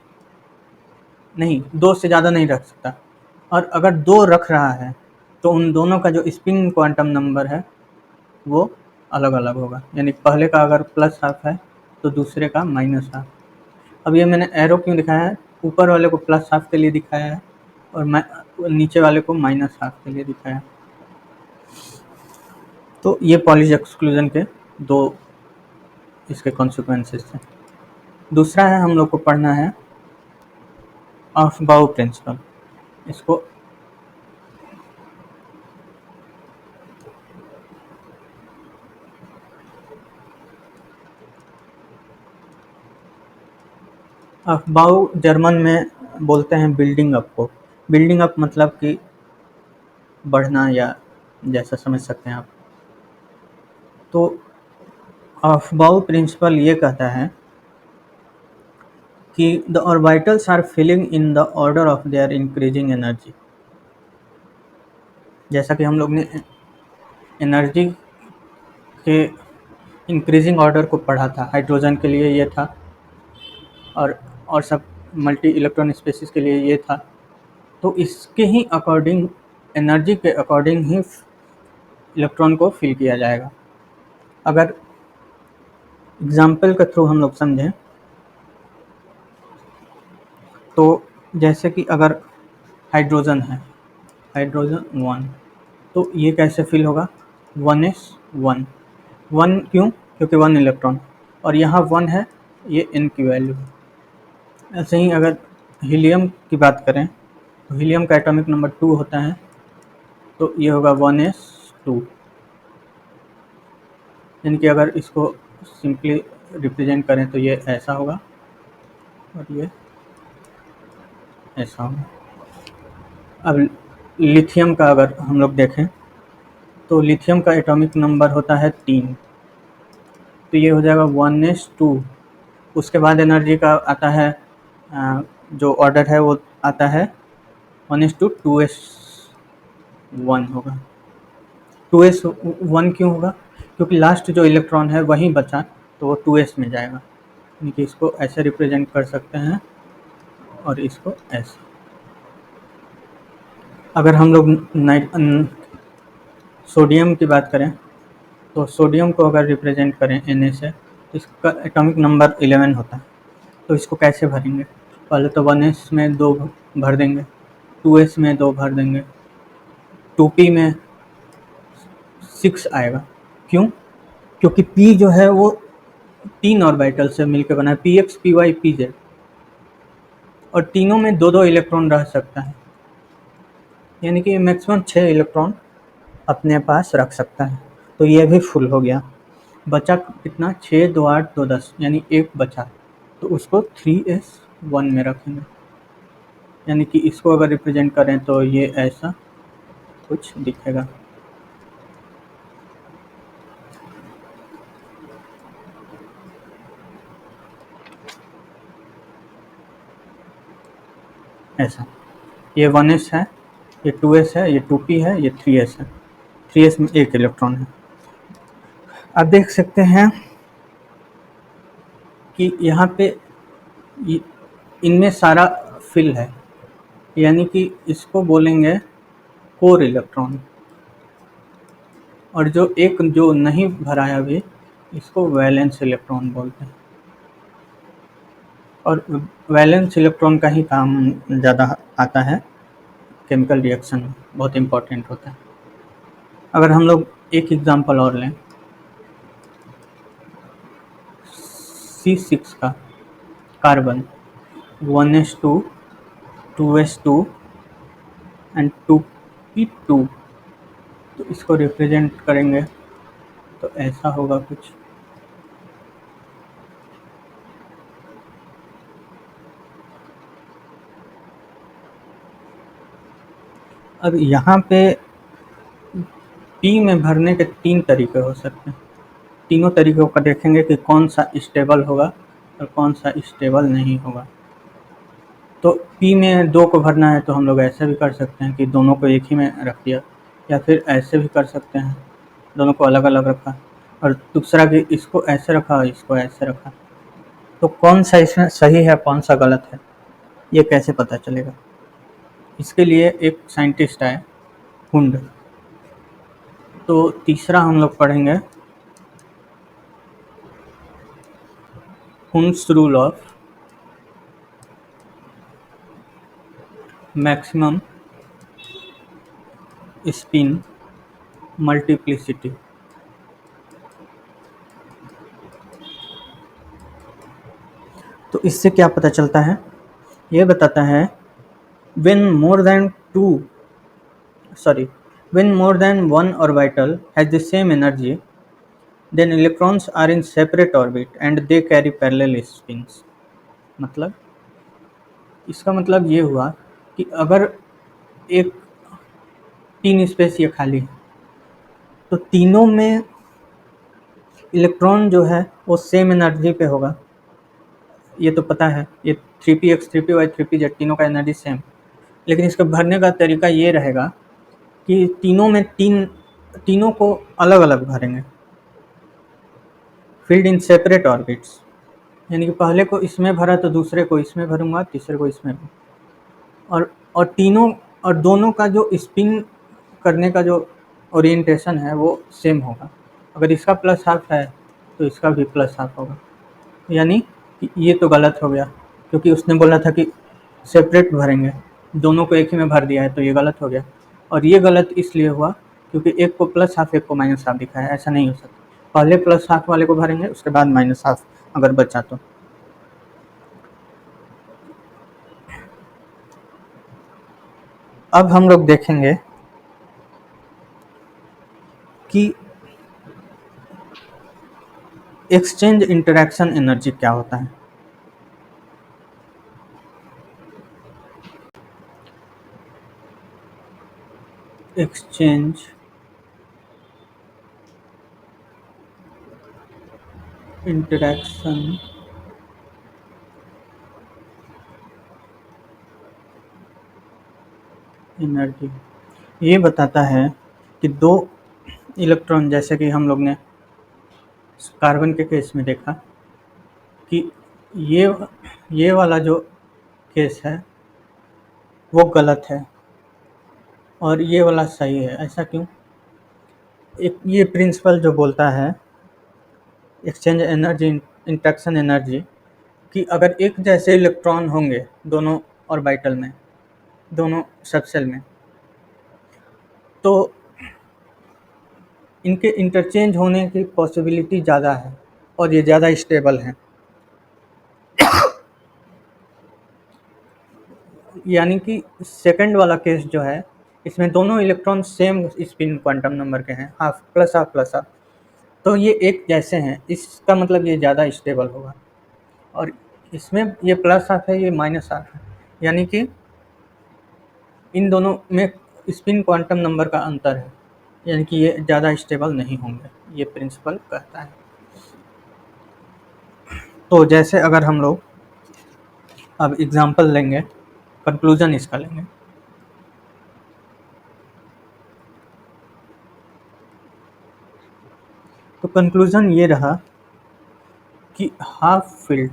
नहीं, दो से ज़्यादा नहीं रख सकता। और अगर दो रख रहा है तो उन दोनों का जो स्पिन क्वांटम नंबर है वो अलग अलग होगा, यानी पहले का अगर प्लस हाफ है तो दूसरे का माइनस हाफ। अब ये मैंने एरो क्यों दिखाया है, ऊपर वाले को प्लस हाफ के लिए दिखाया है और मैं नीचे वाले को माइनस हाफ के लिए दिखाया है। तो ये पॉलीज एक्सक्लूजन के दो इसके कॉन्सिक्वेंसेस थे। दूसरा है, हम लोग को पढ़ना है अफबाउ प्रिंसिपल। इसको अफबाउ जर्मन में बोलते हैं बिल्डिंग अप को। बिल्डिंग अप मतलब कि बढ़ना, या जैसा समझ सकते हैं आप। तो अफबाउ प्रिंसिपल ये कहता है कि the orbitals are filling in the order of their increasing energy. जैसा कि हम लोग ने एनर्जी के इंक्रीजिंग ऑर्डर को पढ़ा था, हाइड्रोजन के लिए ये था और सब मल्टी इलेक्ट्रॉन स्पेसिस के लिए ये था। तो इसके ही अकॉर्डिंग, एनर्जी के अकॉर्डिंग ही इलेक्ट्रॉन को फिल किया जाएगा। अगर एग्जाम्पल के थ्रू हम लोग समझें तो जैसे कि अगर हाइड्रोजन है, हाइड्रोजन 1, तो ये कैसे फिल होगा, 1s 1 1 क्यों? क्योंकि 1 इलेक्ट्रॉन, और यहाँ 1 है, ये n की वैल्यू। ऐसे ही अगर हीलियम की बात करें तो हीलियम का एटॉमिक नंबर 2 होता है, तो ये होगा 1s2, यानी कि अगर इसको सिंपली रिप्रेजेंट करें तो ये ऐसा होगा और ये ऐसा होगा। अब लिथियम का अगर हम लोग देखें तो लिथियम का एटॉमिक नंबर होता है 3, तो ये हो जाएगा 1s2। उसके बाद एनर्जी का आता है जो ऑर्डर है वो आता है 1s2 होगा। 2s1 क्यों होगा? क्योंकि लास्ट जो इलेक्ट्रॉन है वहीं बचा, तो वो 2s में जाएगा, यानी कि इसको ऐसे रिप्रेजेंट कर सकते हैं और इसको ऐसे। अगर हम लोग सोडियम की बात करें तो सोडियम को अगर रिप्रेजेंट करें Na से, तो इसका एटॉमिक नंबर 11 होता है। तो इसको कैसे भरेंगे? पहले तो 1s में 2 भर देंगे, 2s में 2 भर देंगे, 2p में 6 आएगा। क्यों? क्योंकि p जो है वो 3 ऑर्बिटल से मिलकर बना है, px py pz, और तीनों में 2-2 इलेक्ट्रॉन रह सकता है, यानी कि मैक्सिमम 6 इलेक्ट्रॉन अपने पास रख सकता है। तो ये भी फुल हो गया। बचा कितना? 6 2 8 2 10, यानी एक बचा, तो उसको 3s1 में रखेंगे, यानी कि इसको अगर रिप्रेजेंट करें तो ये ऐसा कुछ दिखेगा। ऐसा, ये 1s है, ये 2s है, ये 2p है, ये 3s है। 3s में एक इलेक्ट्रॉन है। आप देख सकते हैं कि यहाँ पे इनमें सारा फिल है, यानी कि इसको बोलेंगे कोर इलेक्ट्रॉन, और जो एक जो नहीं भरा है अभी, इसको वैलेंस इलेक्ट्रॉन बोलते हैं। और वैलेंस इलेक्ट्रॉन का ही काम ज़्यादा आता है केमिकल रिएक्शन में, बहुत इम्पोर्टेंट होता है। अगर हम लोग एक एग्जांपल और लें C6 का, carbon 1s2 2s2 and 2p2, तो इसको रिप्रेजेंट करेंगे तो ऐसा होगा कुछ। अब यहाँ पे P में भरने के 3 तरीके हो सकते हैं। तीनों तरीकों का देखेंगे कि कौन सा स्टेबल होगा और कौन सा स्टेबल नहीं होगा। तो P में 2 को भरना है तो हम लोग ऐसे भी कर सकते हैं कि दोनों को एक ही में रख दिया, या फिर ऐसे भी कर सकते हैं, दोनों को अलग अलग रखा, और दूसरा कि इसको ऐसे रखा और इसको ऐसे रखा। तो कौन सा इसमें सही है, कौन सा गलत है, ये कैसे पता चलेगा? इसके लिए एक साइंटिस्ट आए, हुंड। तो तीसरा हम लोग पढ़ेंगे Hund's rule of maximum spin multiplicity. तो इससे क्या पता चलता है? ये बताता है when more than one orbital has the same energy, then electrons are in separate orbit and they carry parallel spins। मतलब इसका मतलब ये हुआ कि अगर एक 3 स्पेस ये खाली है, तो तीनों में इलेक्ट्रॉन जो है वो सेम एनर्जी पे होगा, ये तो पता है। ये 3px 3py 3pz तीनों का एनर्जी सेम, लेकिन इसका भरने का तरीका ये रहेगा कि तीनों को अलग अलग भरेंगे, फील्ड इन सेपरेट ऑर्बिट्स, यानी कि पहले को इसमें भरा तो दूसरे को इसमें भरूंगा, तीसरे को इसमें, और तीनों और दोनों का जो स्पिन करने का जो ओरिएंटेशन है वो सेम होगा। अगर इसका प्लस हाफ है तो इसका भी प्लस हाफ होगा, यानी कि ये तो गलत हो गया, क्योंकि उसने बोला था कि सेपरेट भरेंगे, दोनों को एक ही में भर दिया है, तो ये गलत हो गया। और ये गलत इसलिए हुआ क्योंकि एक को प्लस हाफ एक को माइनस हाफ दिखा है, ऐसा नहीं हो सकता। पहले प्लस हाफ वाले को भरेंगे, उसके बाद माइनस हाफ अगर बचा तो। अब हम लोग देखेंगे कि एक्सचेंज इंटरेक्शन एनर्जी क्या होता है। एक्सचेंज इंटरेक्शन एनर्जी ये बताता है कि दो इलेक्ट्रॉन, जैसे कि हम लोग ने कार्बन के केस में देखा कि ये ये वाला जो केस है वो गलत है और ये वाला सही है। ऐसा क्यों? एक ये प्रिंसिपल जो बोलता है एक्सचेंज एनर्जी इंटरेक्शन एनर्जी, कि अगर एक जैसे इलेक्ट्रॉन होंगे दोनों ऑर्बिटल में, दोनों सबसेल में, तो इनके इंटरचेंज होने की पॉसिबिलिटी ज़्यादा है और ये ज़्यादा स्टेबल हैं। यानी कि सेकंड वाला केस जो है, इसमें दोनों electron same spin quantum number के हैं, half plus half plus half, तो ये एक जैसे हैं, इसका मतलब ये ज़्यादा स्टेबल होगा। और इसमें ये प्लस हाफ है, ये माइनस हाफ है, यानी कि इन दोनों में स्पिन क्वांटम नंबर का अंतर है, यानी कि ये ज़्यादा स्टेबल नहीं होंगे, ये प्रिंसिपल कहता है। तो जैसे अगर हम लोग अब एग्जांपल लेंगे, कंक्लूजन इसका लेंगे, तो कंक्लूजन ये रहा कि हाफ फील्ड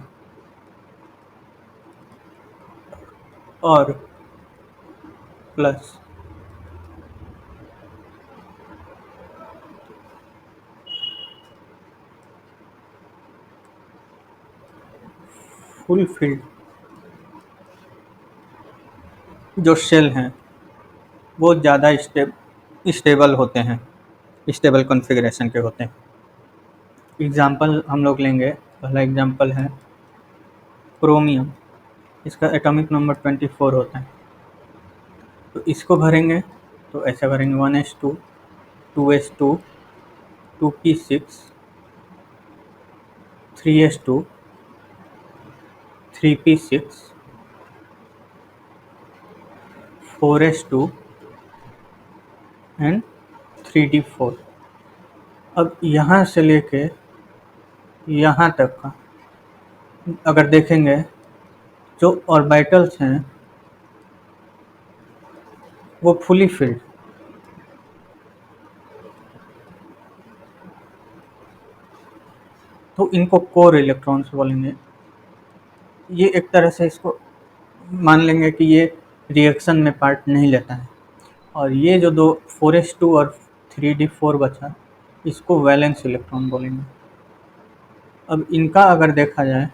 और प्लस फुल फील्ड जो शेल हैं वो ज़्यादा स्टेबल होते हैं, स्टेबल कॉन्फ़िगरेशन के होते हैं। एग्जांपल हम लोग लेंगे, पहला एग्जांपल है क्रोमियम, इसका एटॉमिक नंबर 24 होता है। तो इसको भरेंगे तो ऐसा भरेंगे 1s2 2s2 2p6 3s2 3p6 4s2 and 3d4। अब यहाँ से लेके यहाँ तक का अगर देखेंगे, जो ऑर्बिटल्स हैं वो फुली फिल्ड, तो इनको कोर इलेक्ट्रॉन्स बोलेंगे। ये एक तरह से इसको मान लेंगे कि ये रिएक्शन में पार्ट नहीं लेता है। और ये जो दो 4s2 और 3d4 बचा, इसको वैलेंस इलेक्ट्रॉन बोलेंगे। अब इनका अगर देखा जाए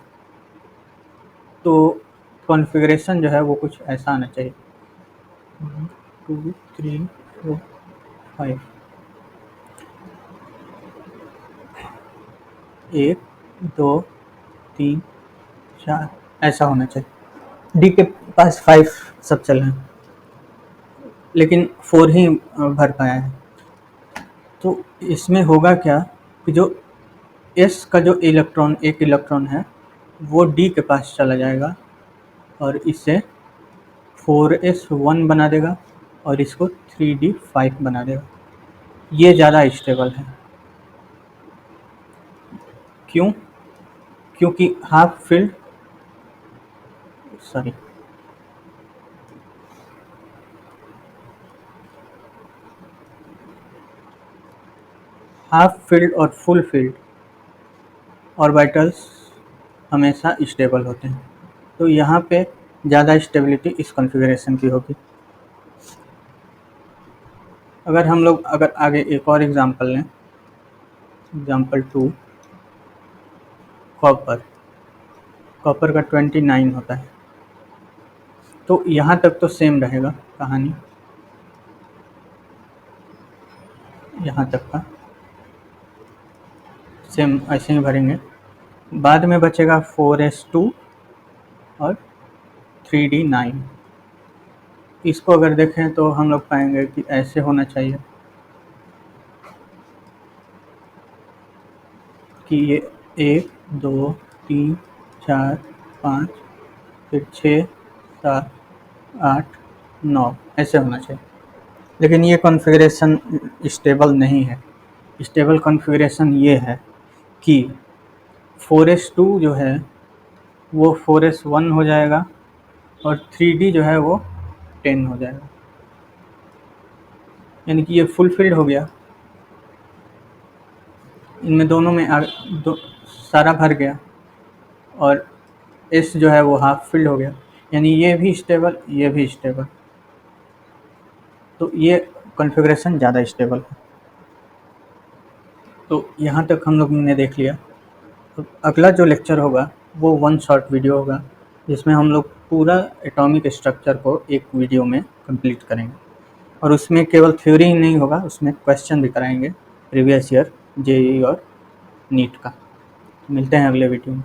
तो कॉन्फ़िगरेशन जो है वो कुछ ऐसा आना चाहिए, 1 2 3 4 5, 1 2 3 4 ऐसा होना चाहिए। डी के पास 5 सब चल हैं, लेकिन 4 ही भर पाया है। तो इसमें होगा क्या कि जो एस का जो इलेक्ट्रॉन, एक इलेक्ट्रॉन है, वो डी के पास चला जाएगा और इसे 4s1 बना देगा और इसको 3d5 बना देगा। ये ज़्यादा स्टेबल है। क्यों? क्योंकि सॉरी हाफ फील्ड और फुल फील्ड ऑर्बिटल्स हमेशा स्टेबल होते हैं। तो यहाँ पे ज़्यादा स्टेबिलिटी इस कॉन्फ़िगरेशन की होगी। अगर हम लोग आगे एक और एग्जांपल लें, एग्जांपल 2, कॉपर का 29 होता है। तो यहाँ तक तो सेम रहेगा कहानी, यहाँ तक का सेम ऐसे ही भरेंगे। बाद में बचेगा 4s2 और 3d9। इसको अगर देखें तो हम लोग पाएंगे कि ऐसे होना चाहिए, कि ये 1 2 3 4 5 फिर 6 7 8 9 ऐसे होना चाहिए। लेकिन ये कॉन्फ़िगरेशन स्टेबल नहीं है। स्टेबल कॉन्फ़िगरेशन ये है कि 4s2 जो है वो 4s1 हो जाएगा और 3D जो है वो 10 हो जाएगा, यानी कि ये फुलफिल्ड हो गया। इनमें दोनों में सारा भर गया और S जो है वो हाफ फिल्ड हो गया, यानी ये भी स्टेबल ये भी स्टेबल। तो ये कॉन्फ़िगरेशन ज़्यादा स्टेबल है। तो यहाँ तक हम लोग ने देख लिया। तो अगला जो लेक्चर होगा वो वन शॉट वीडियो होगा, जिसमें हम लोग पूरा एटॉमिक स्ट्रक्चर को एक वीडियो में कंप्लीट करेंगे। और उसमें केवल थ्योरी ही नहीं होगा, उसमें क्वेश्चन भी कराएंगे प्रीवियस ईयर जेईई और नीट का। मिलते हैं अगले वीडियो में।